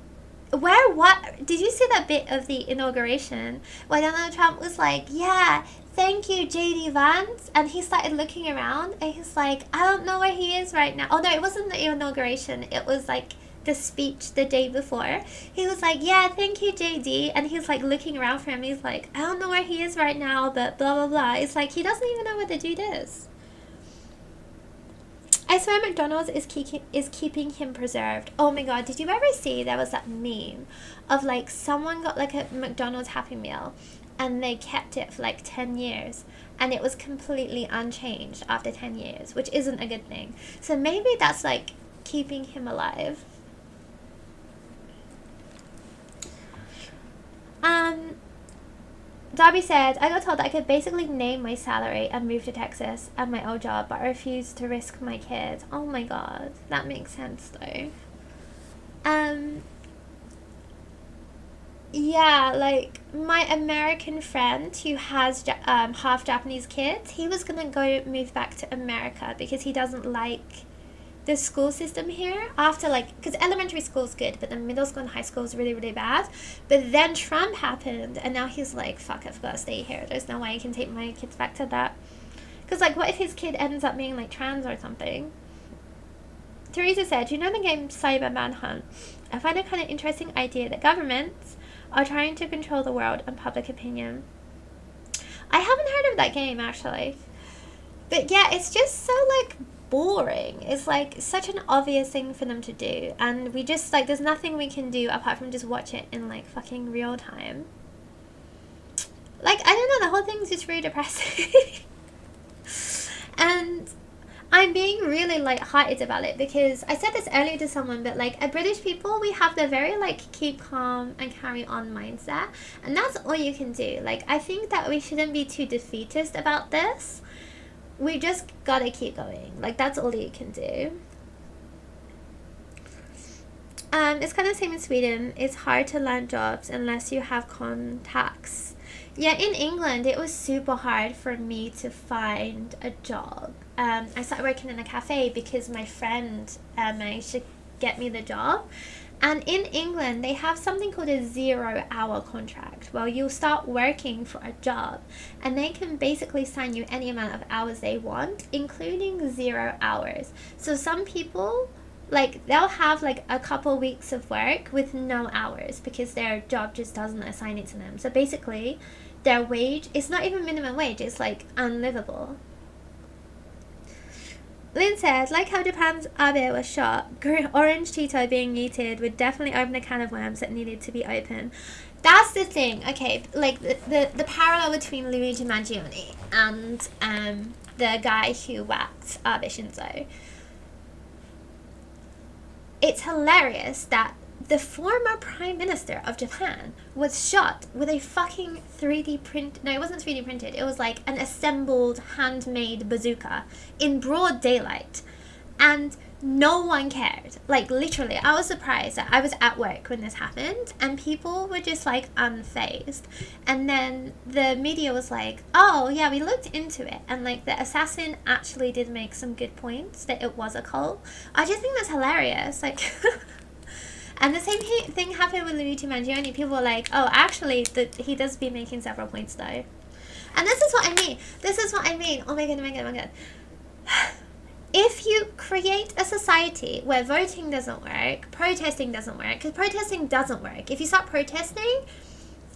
What did you see that bit of the inauguration where Donald Trump was like, yeah, thank you, JD Vance, and he started looking around and he's like, I don't know where he is right now. Oh no, it wasn't the inauguration, it was like the speech the day before. He was like, yeah, thank you, JD, and he's like looking around for him. He's like, I don't know where he is right now, but blah blah blah. It's like he doesn't even know where the dude is. I swear McDonald's is keeping him preserved. Oh my god, did you ever see there was that meme of like someone got like a McDonald's Happy Meal and they kept it for like 10 years and it was completely unchanged after 10 years, which isn't a good thing. So maybe that's like keeping him alive. Darby said, I got told that I could basically name my salary and move to Texas and my old job, but I refused to risk my kids. Oh my god, that makes sense though. Yeah, like my American friend who has half Japanese kids, he was gonna go move back to America because he doesn't like the school system here after like, because elementary school is good, but then middle school and high school is really, really bad. But then Trump happened and now he's like, fuck, I've got to stay here. There's no way I can take my kids back to that. Because like, what if his kid ends up being like trans or something? Teresa said, you know the game Cyber Manhunt? I find a kind of interesting idea that governments are trying to control the world and public opinion. I haven't heard of that game actually. But yeah, it's just so like boring. It's like such an obvious thing for them to do, and we just like, there's nothing we can do apart from just watch it in like fucking real time. Like, I don't know, the whole thing's just really depressing. And I'm being really light-hearted about it because I said this earlier to someone, but like, British people, we have the very like keep calm and carry on mindset, and that's all you can do. Like, I think that we shouldn't be too defeatist about this. We just gotta keep going. Like, that's all you can do. It's kind of the same in Sweden. It's hard to land jobs unless you have contacts. Yeah, in England, it was super hard for me to find a job. I started working in a cafe because my friend managed to get me the job. And in England, they have something called a 0-hour contract. Well, you'll start working for a job and they can basically sign you any amount of hours they want, including 0 hours. So some people, like, they'll have like a couple weeks of work with no hours because their job just doesn't assign it to them. So basically, their wage, it's not even minimum wage, it's like unlivable. Lynn said, like how Japan's Abe was shot, orange Cheeto being yeeted would definitely open a can of worms that needed to be open. That's the thing, okay, like the parallel between Luigi Mangione and the guy who whacked Abe Shinzo. It's hilarious that the former Prime Minister of Japan was shot with a fucking 3D print... No, it wasn't 3D printed. It was like an assembled, handmade bazooka in broad daylight. And no one cared. Like, literally, I was surprised that I was at work when this happened and people were just like unfazed. And then the media was like, oh yeah, we looked into it and like the assassin actually did make some good points that it was a cult. I just think that's hilarious. Like... And the same thing happened with Luigi Mangione. People were like, oh, actually, he does be making several points, though. And this is what I mean. This is what I mean. Oh, my God, oh, my God, oh, my God. If you create a society where voting doesn't work, protesting doesn't work, because protesting doesn't work. If you start protesting,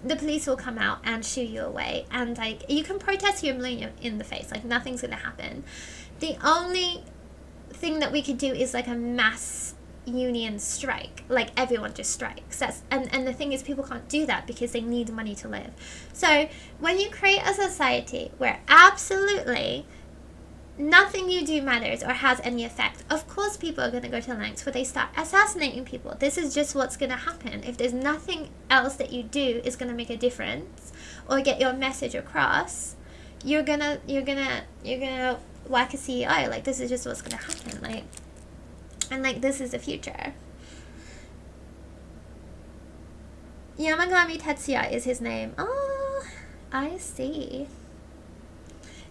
the police will come out and shoo you away. And, like, you can protest your million in the face. Like, nothing's going to happen. The only thing that we could do is, like, a mass union strike, like everyone just strikes. And the thing is, people can't do that because they need money to live. So when you create a society where absolutely nothing you do matters or has any effect, of course people are going to go to lengths where they start assassinating people. This is just what's going to happen. If there's nothing else that you do is going to make a difference or get your message across, you're gonna whack a CEO. Like, this is just what's going to happen. Like, and like, this is the future. Yamagami Tetsuya is his name. Oh, I see.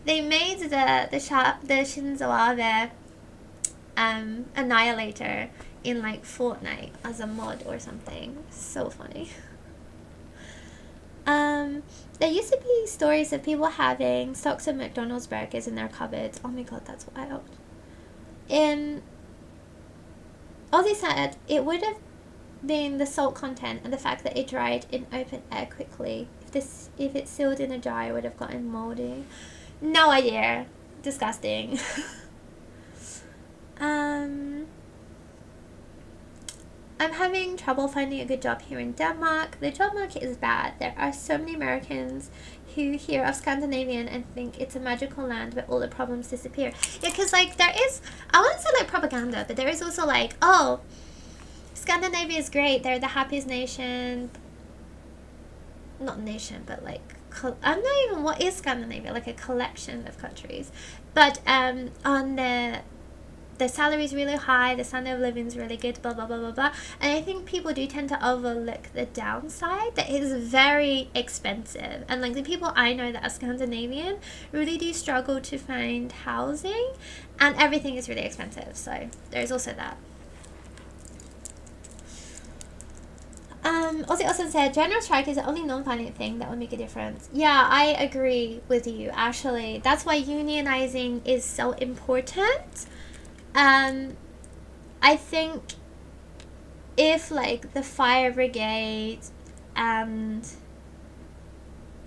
They made the Shinzo Abe Annihilator in like Fortnite as a mod or something. So funny. There used to be stories of people having stocks of McDonald's burgers in their cupboards. Oh my god, that's wild. Ozzy said it would have been the salt content and the fact that it dried in open air quickly. If it's sealed in a jar, it would have gotten moldy. No idea. Disgusting. I'm having trouble finding a good job here in Denmark. The job market is bad. There are so many Americans who hear of Scandinavian and think it's a magical land where all the problems disappear. Yeah, because like there is, I wouldn't say like propaganda, but there is also like, oh, Scandinavia is great. They're the happiest nation. Not nation, but like, I'm not even, what is Scandinavia? Like a collection of countries. But on the salary is really high, the standard of living is really good, blah, blah, blah, blah, blah. And I think people do tend to overlook the downside, that it is very expensive. And like the people I know that are Scandinavian really do struggle to find housing, and everything is really expensive. So there's also that. Ozzy also said, general strike is the only non-violent thing that would make a difference. Yeah, I agree with you, actually. That's why unionizing is so important. I think if like the fire brigade and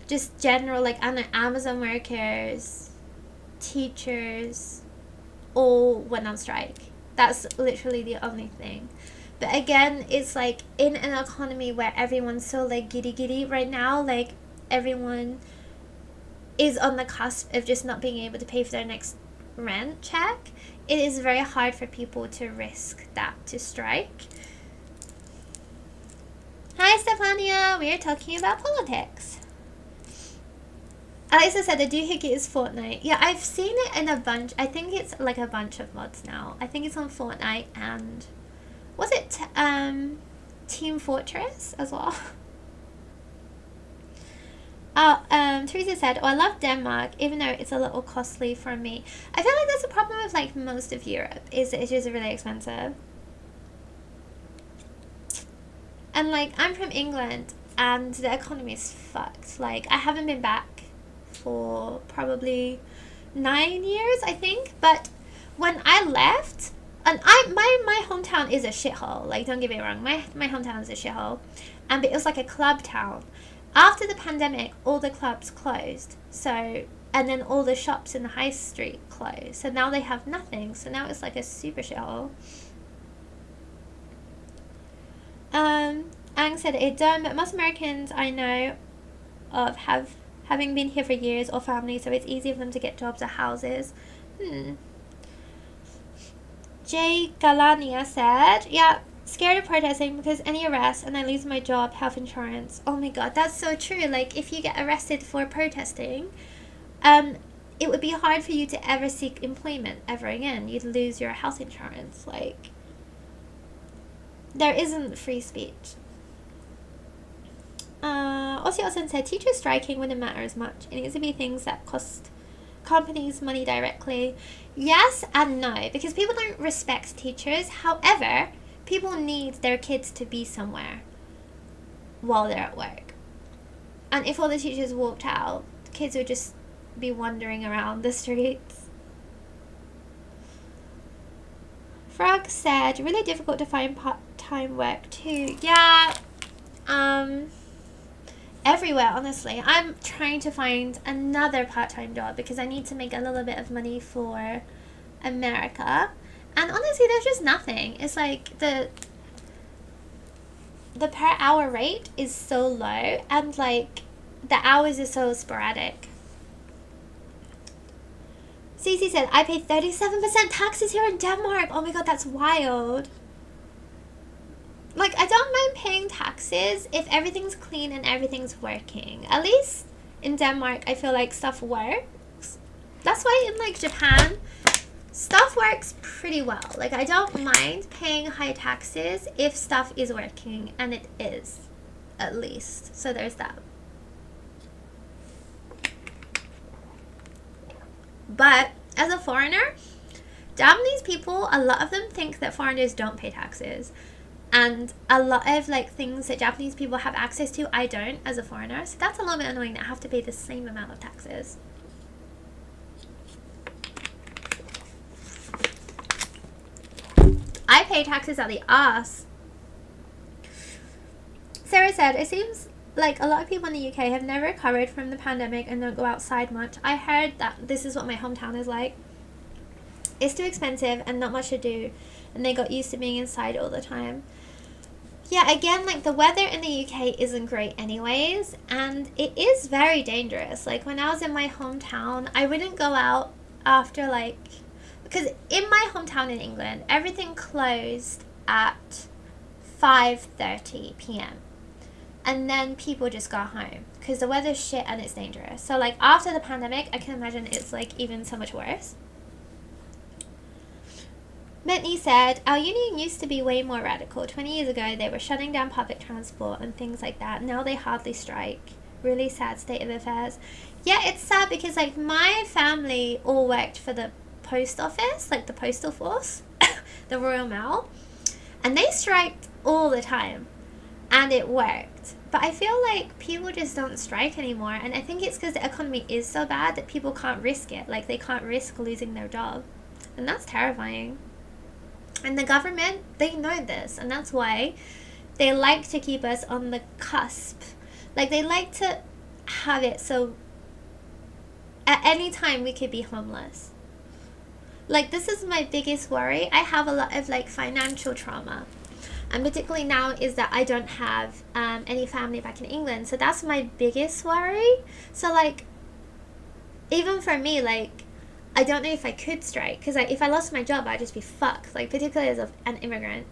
just general like Amazon workers, teachers all went on strike, that's literally the only thing. But again, it's like in an economy where everyone's so like giddy right now, like everyone is on the cusp of just not being able to pay for their next rent check. It is very hard for people to risk that to strike. Hi Stefania, we are talking about politics. Alexa said the doohickey is Fortnite. Yeah, I've seen it in a bunch. I think it's like a bunch of mods now. I think it's on Fortnite and was it Team Fortress as well? Teresa said, oh, I love Denmark, even though it's a little costly for me. I feel like that's a problem with like most of Europe, is it is really expensive. And like, I'm from England, and the economy is fucked. Like, I haven't been back for probably 9 years, I think. But when I left, and my hometown is a shithole. Like, don't get me wrong, my hometown is a shithole. But it was like a club town. After the pandemic, all the clubs closed. So, and then all the shops in the high street closed. So now they have nothing. So now it's like a super shithole. Ang said it don't, but most Americans I know of having been here for years or family, so it's easy for them to get jobs or houses. Jay Galania said, yeah, scared of protesting because any arrest and I lose my job, health insurance. Oh my god, that's so true. Like, if you get arrested for protesting, it would be hard for you to ever seek employment ever again. You'd lose your health insurance. Like, there isn't free speech. Ossie Olsen said, teachers striking wouldn't matter as much. It needs to be things that cost companies money directly. Yes and no, because people don't respect teachers. However, people need their kids to be somewhere while they're at work. And if all the teachers walked out, kids would just be wandering around the streets. Frog said, really difficult to find part-time work too. Yeah, everywhere, honestly. I'm trying to find another part-time job because I need to make a little bit of money for America. And honestly, there's just nothing. It's like the per hour rate is so low, and like the hours are so sporadic. Cece said, I pay 37% taxes here in Denmark. Oh my god, that's wild. Like, I don't mind paying taxes if everything's clean and everything's working. At least in Denmark, I feel like stuff works. That's why in like Japan, stuff works pretty well. Like, I don't mind paying high taxes if stuff is working, and it is, at least. So there's that. But as a foreigner, Japanese people, a lot of them think that foreigners don't pay taxes. And a lot of like things that Japanese people have access to, I don't as a foreigner. So that's a little bit annoying that I have to pay the same amount of taxes. I pay taxes out the ass. Sarah said, it seems like a lot of people in the UK have never recovered from the pandemic and don't go outside much. I heard that this is what my hometown is like. It's too expensive and not much to do, and they got used to being inside all the time. Yeah, again, like the weather in the UK isn't great anyways, and it is very dangerous. Like when I was in my hometown, I wouldn't go out after like, because in my hometown in England, everything closed at 5:30 p.m. and then people just got home because the weather's shit and it's dangerous. So like after the pandemic, I can imagine it's like even so much worse. Bentley said, our union used to be way more radical. 20 years ago, they were shutting down public transport and things like that. Now they hardly strike. Really sad state of affairs. Yeah, it's sad because, like, my family all worked for the post office, like the postal force, the Royal Mail. And they striked all the time. And it worked. But I feel like people just don't strike anymore. And I think it's because the economy is so bad that people can't risk it. Like, they can't risk losing their job. And that's terrifying. And the government, they know this, and that's why they like to keep us on the cusp. Like, they like to have it so at any time we could be homeless. Like, this is my biggest worry. I have a lot of, like, financial trauma. And particularly now is that I don't have any family back in England. So that's my biggest worry. So, like, even for me, like, I don't know if I could strike, because if I lost my job, I'd just be fucked, like, particularly as an immigrant.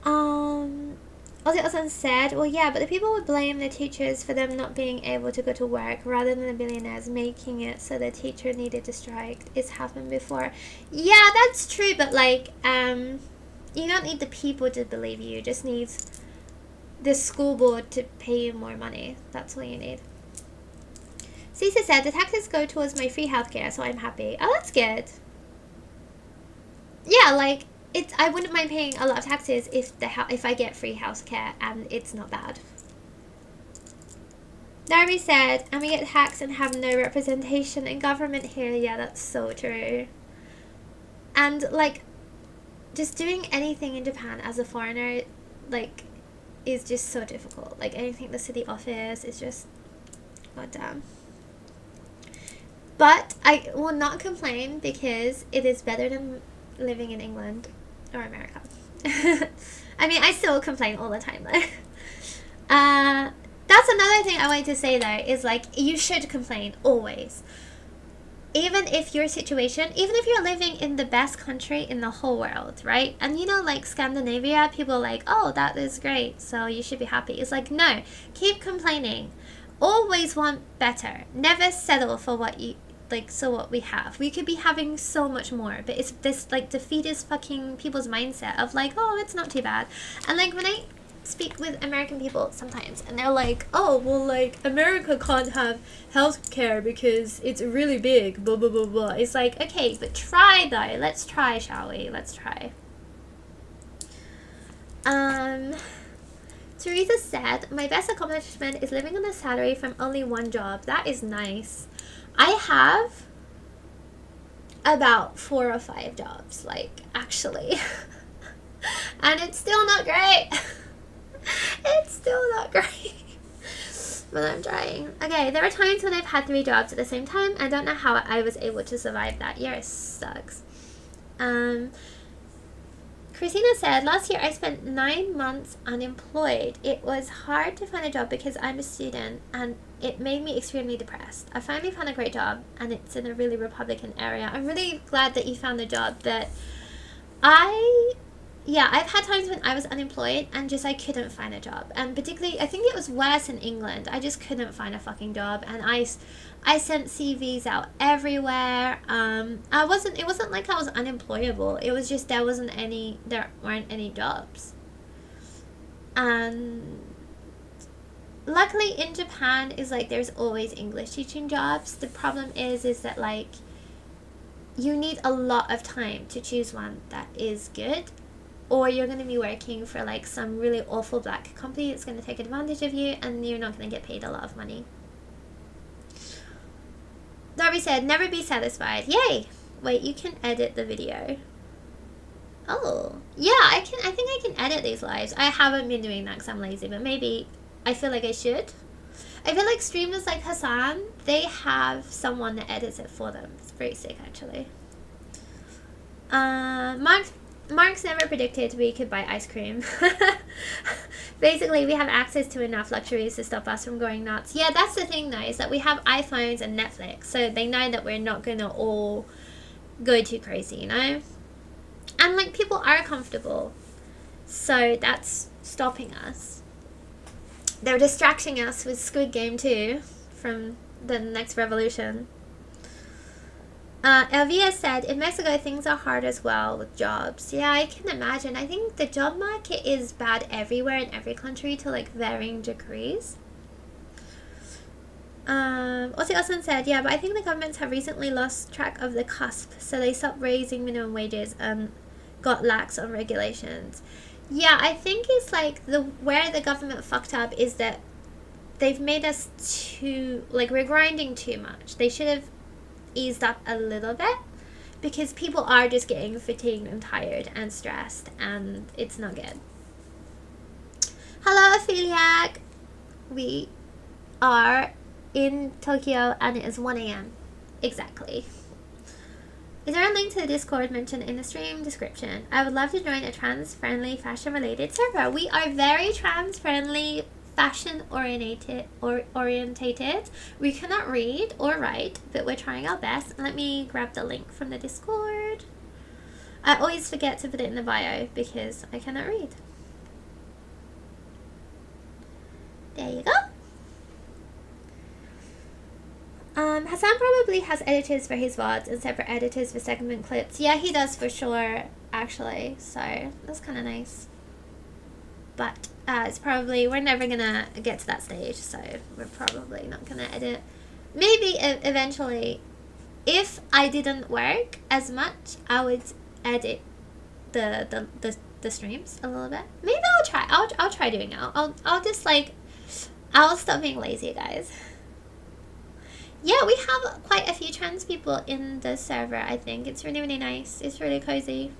Ozzy also said, well, yeah, but the people would blame the teachers for them not being able to go to work, rather than the billionaires making it so the teacher needed to strike. It's happened before. Yeah, that's true, but, like, you don't need the people to believe you. You just need the school board to pay you more money. That's all you need. Cece said, the taxes go towards my free healthcare, so I'm happy. Oh, that's good. Yeah, like, I wouldn't mind paying a lot of taxes if I get free healthcare and it's not bad. Darby said, and we get taxed and have no representation in government here. Yeah, that's so true. And, like, just doing anything in Japan as a foreigner, like, is just so difficult. Like, anything, the city office is just, god damn. But I will not complain because it is better than living in England or America. I mean, I still complain all the time though. That's another thing I wanted to say though, is like, you should complain always. Even if your situation, even if you're living in the best country in the whole world, right? And you know, like Scandinavia, people are like, oh, that is great, so you should be happy. It's like, no, keep complaining. Always want better. Never settle for what we have. We could be having so much more, but it's this like defeatist fucking people's mindset of like, oh, it's not too bad. And like when I speak with American people sometimes and they're like, oh, well, like America can't have healthcare because it's really big, blah blah blah blah. It's like, okay, but try though. Let's try, shall we? Let's try. Teresa said, my best accomplishment is living on a salary from only one job. That is nice. I have about 4 or 5 jobs, like, actually. And it's still not great. It's still not great. But I'm trying. Okay, there are times when I've had 3 jobs at the same time. I don't know how I was able to survive that year. It sucks. Christina said, last year I spent 9 months unemployed. It was hard to find a job because I'm a student and it made me extremely depressed. I finally found a great job and it's in a really Republican area. I'm really glad that you found a job, but I've had times when I was unemployed and just I couldn't find a job. And particularly, I think it was worse in England. I just couldn't find a fucking job. And I sent CVs out everywhere. It wasn't like I was unemployable. It was just there weren't any jobs. And luckily in Japan is like there's always English teaching jobs. The problem is that like you need a lot of time to choose one that is good, or you're going to be working for like some really awful black company that's going to take advantage of you, and you're not going to get paid a lot of money. Darby said, never be satisfied. Yay! Wait, you can edit the video. Oh, yeah, I think I can edit these lives. I haven't been doing that because I'm lazy, but maybe I feel like I should. I feel like streamers like Hassan, they have someone that edits it for them. It's pretty sick, actually. Mark's never predicted we could buy ice cream. Basically, we have access to enough luxuries to stop us from going nuts. Yeah, that's the thing, though, is that we have iPhones and Netflix, so they know that we're not going to all go too crazy, you know? And, like, people are comfortable, so that's stopping us. They're distracting us with Squid Game 2 from the next revolution. Elvia said, in Mexico, things are hard as well with jobs. Yeah, I can imagine. I think the job market is bad everywhere in every country to, like, varying degrees. Ozzy Osman said, yeah, but I think the governments have recently lost track of the cusp, so they stopped raising minimum wages and got lax on regulations. Yeah, I think it's like where the government fucked up is that they've made us too, like, we're grinding too much. They should have eased up a little bit, because people are just getting fatigued and tired and stressed, and it's not good. Hello, Opheliac. We are in Tokyo and it is 1 a.m. Exactly. Is there a link to the Discord mentioned in the stream description? I would love to join a trans-friendly, fashion-related server. We are very trans-friendly, fashion-orientated. We cannot read or write, but we're trying our best. Let me grab the link from the Discord. I always forget to put it in the bio because I cannot read. There you go. Hassan probably has editors for his VODs and separate editors for segment clips. Yeah, he does for sure, actually. So, that's kind of nice. But, it's probably, we're never gonna get to that stage, so we're probably not gonna edit. Maybe eventually, if I didn't work as much, I would edit the streams a little bit. Maybe I'll try. I'll try doing it. I'll just, like, I'll stop being lazy, guys. Yeah, we have quite a few trans people in the server, I think. It's really, really nice. It's really cozy.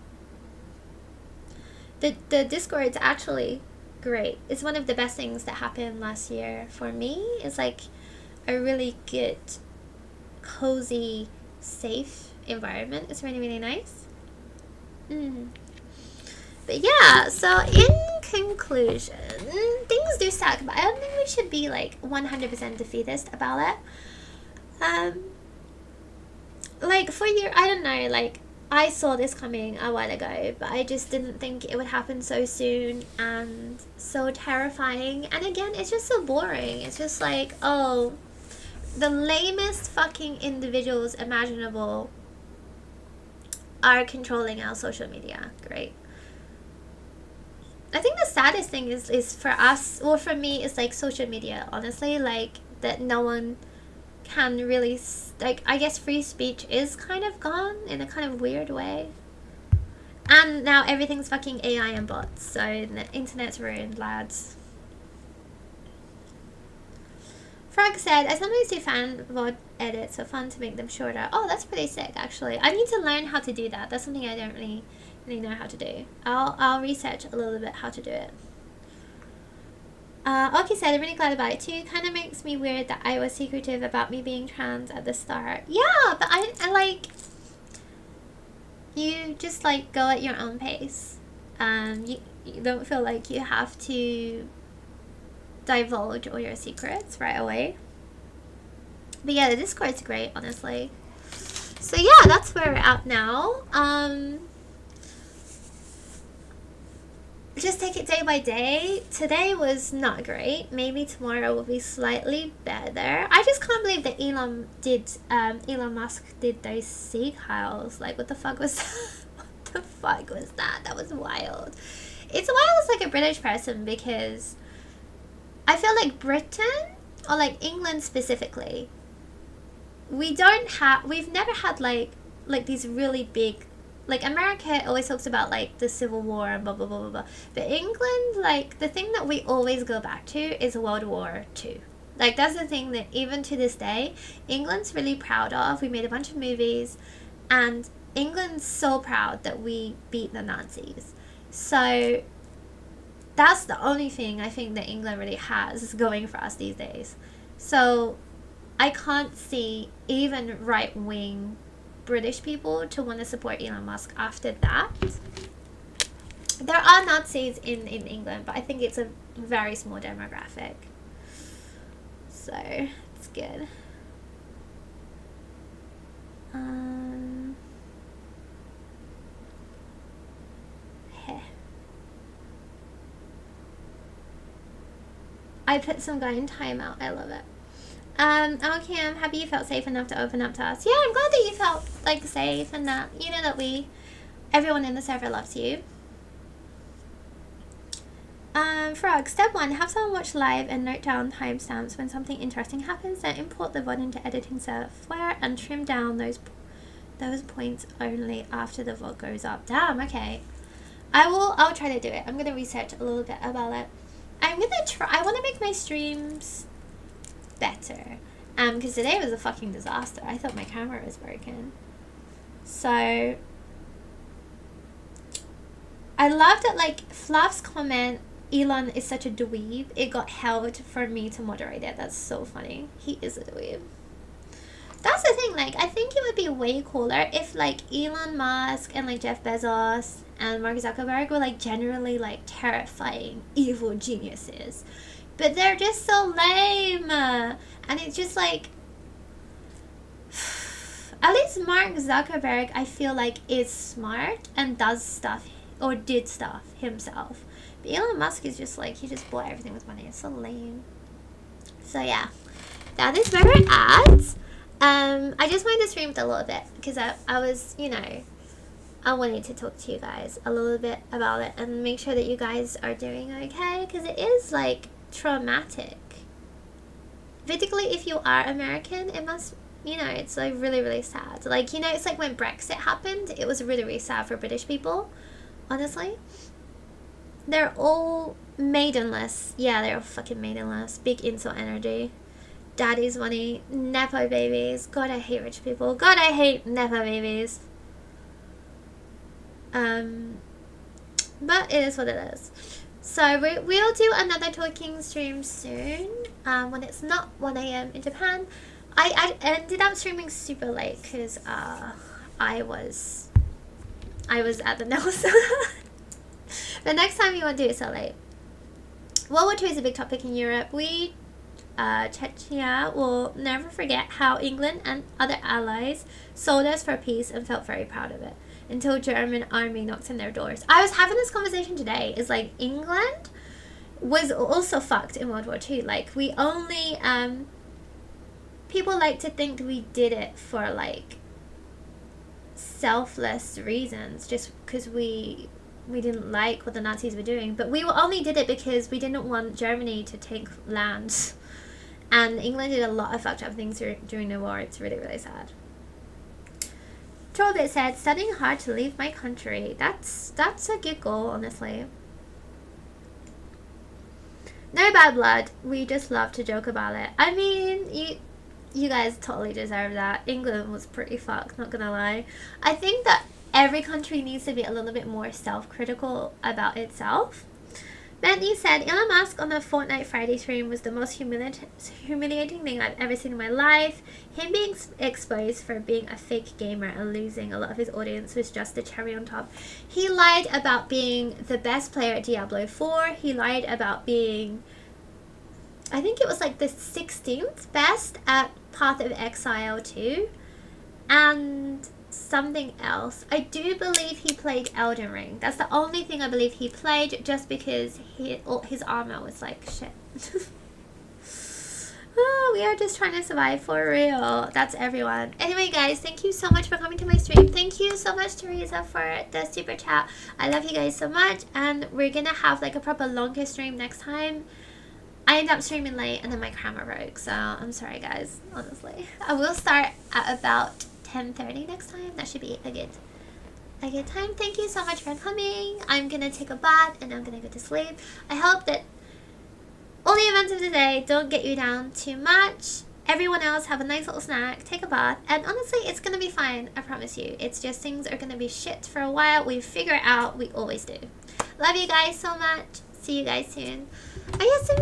The Discord's actually great. It's one of the best things that happened last year for me. It's like a really good, cozy, safe environment. It's really, really nice. But yeah, so in conclusion, things do suck, but I don't think we should be like 100% defeatist about it. Like for your, I don't know, like I saw this coming a while ago, but I just didn't think it would happen so soon and so terrifying. And again, it's just so boring. It's just like, oh, the lamest fucking individuals imaginable are controlling our social media. Great. I think the saddest thing is for us, or for me, is like social media, honestly, like that no one can really, like, I guess free speech is kind of gone in a kind of weird way. And now everything's fucking AI and bots, so the internet's ruined, lads. Frog said, I sometimes do fan VOD edits, so fun to make them shorter. Oh, that's pretty sick, actually. I need to learn how to do that. That's something I don't really know how to do. I'll research a little bit how to do it. Oki said, I'm really glad about it too. Kind of makes me weird that I was secretive about me being trans at the start. Yeah, but I like, you just like go at your own pace. You don't feel like you have to divulge all your secrets right away. But yeah, the Discord's great, honestly. So yeah, that's where we're at now. Just take it day by day. Today was not great. Maybe tomorrow will be slightly better. I just can't believe that Elon Musk did those seagulls. Like, what the fuck was that? What the fuck was that? That was wild. It's wild as like a British person, because I feel like Britain, or like England specifically, we've never had like like these really big, like America always talks about like the Civil War and blah blah blah blah blah. But England, like the thing that we always go back to is World War II. Like that's the thing that even to this day, England's really proud of. We made a bunch of movies, and England's so proud that we beat the Nazis. So that's the only thing I think that England really has going for us these days. So I can't see even right-wing British people to want to support Elon Musk after that. There are Nazis in England, but I think it's a very small demographic. So it's good. I put some guy in timeout. I love it. Okay, I'm happy you felt safe enough to open up to us. Yeah, I'm glad that you felt like safe and that you know that everyone in the server loves you. Frog, step 1, have someone watch live and note down timestamps when something interesting happens, then import the VOD into editing software and trim down those points only after the VOD goes up. Damn, okay. I'll try to do it. I'm gonna research a little bit about it. I'm gonna try. I want to make my streams better. Because today was a fucking disaster. I thought my camera was broken. So I love that, like, Fluff's comment, Elon is such a dweeb, it got held for me to moderate it. That's so funny. He is a dweeb. That's the thing, like, I think it would be way cooler if, like, Elon Musk and, like, Jeff Bezos and Mark Zuckerberg were, like, generally, like, terrifying, evil geniuses. But they're just so lame. And it's just, like, at least Mark Zuckerberg, I feel like, is smart and does stuff, or did stuff himself. But Elon Musk is just, like, he just bought everything with money. It's so lame. So, yeah. That is where we're at. I just wanted to stream it a little bit because I was, you know, I wanted to talk to you guys a little bit about it and make sure that you guys are doing okay, because it is, like, traumatic. Particularly if you are American, it must, you know, it's, like, really, really sad. Like, you know, it's like when Brexit happened, it was really, really sad for British people, honestly. They're all maidenless. Yeah, they're all fucking maidenless. Big insult energy. Daddy's money, nepo babies. God, I hate rich people. God, I hate nepo babies. But it is what it is. So we'll do another talking stream soon. When it's not 1 a.m. in Japan. I ended up streaming super late because I was at the nail salon. But next time you won't do it so late. World War II is a big topic in Europe. Chechnya will never forget how England and other allies sold us for peace and felt very proud of it until German army knocked on their doors. I was having this conversation today. It's like England was also fucked in World War II. Like, we only people like to think we did it for, like, selfless reasons, just because we didn't like what the Nazis were doing, but we only did it because we didn't want Germany to take land. And England did a lot of fucked up things during the war. It's really, really sad. Trollbit said, studying hard to leave my country. That's a good goal, honestly. No bad blood. We just love to joke about it. I mean, you guys totally deserve that. England was pretty fucked, not gonna lie. I think that every country needs to be a little bit more self-critical about itself. Bentley said, Elon Musk on the Fortnite Friday stream was the most humiliating thing I've ever seen in my life. Him being exposed for being a fake gamer and losing a lot of his audience was just the cherry on top. He lied about being the best player at Diablo 4. He lied about being, I think it was like the 16th best at Path of Exile 2. And something else. I do believe he played Elden Ring. That's the only thing I believe he played, just because his armor was like shit. Oh, we are just trying to survive for real. That's everyone. Anyway, guys, thank you so much for coming to my stream. Thank you so much, Teresa, for the super chat. I love you guys so much, and we're gonna have like a proper longer stream next time. I ended up streaming late and then my camera broke, so I'm sorry, guys, honestly. I will start at about 10:30 next time. That should be a good time. Thank you so much for coming. I'm gonna take a bath and I'm gonna go to sleep. I hope that all the events of the day don't get you down too much. Everyone else have a nice little snack, take a bath, and honestly, it's gonna be fine, I promise you. It's just things are gonna be shit for a while. We figure it out, we always do. Love you guys so much. See you guys soon. I used to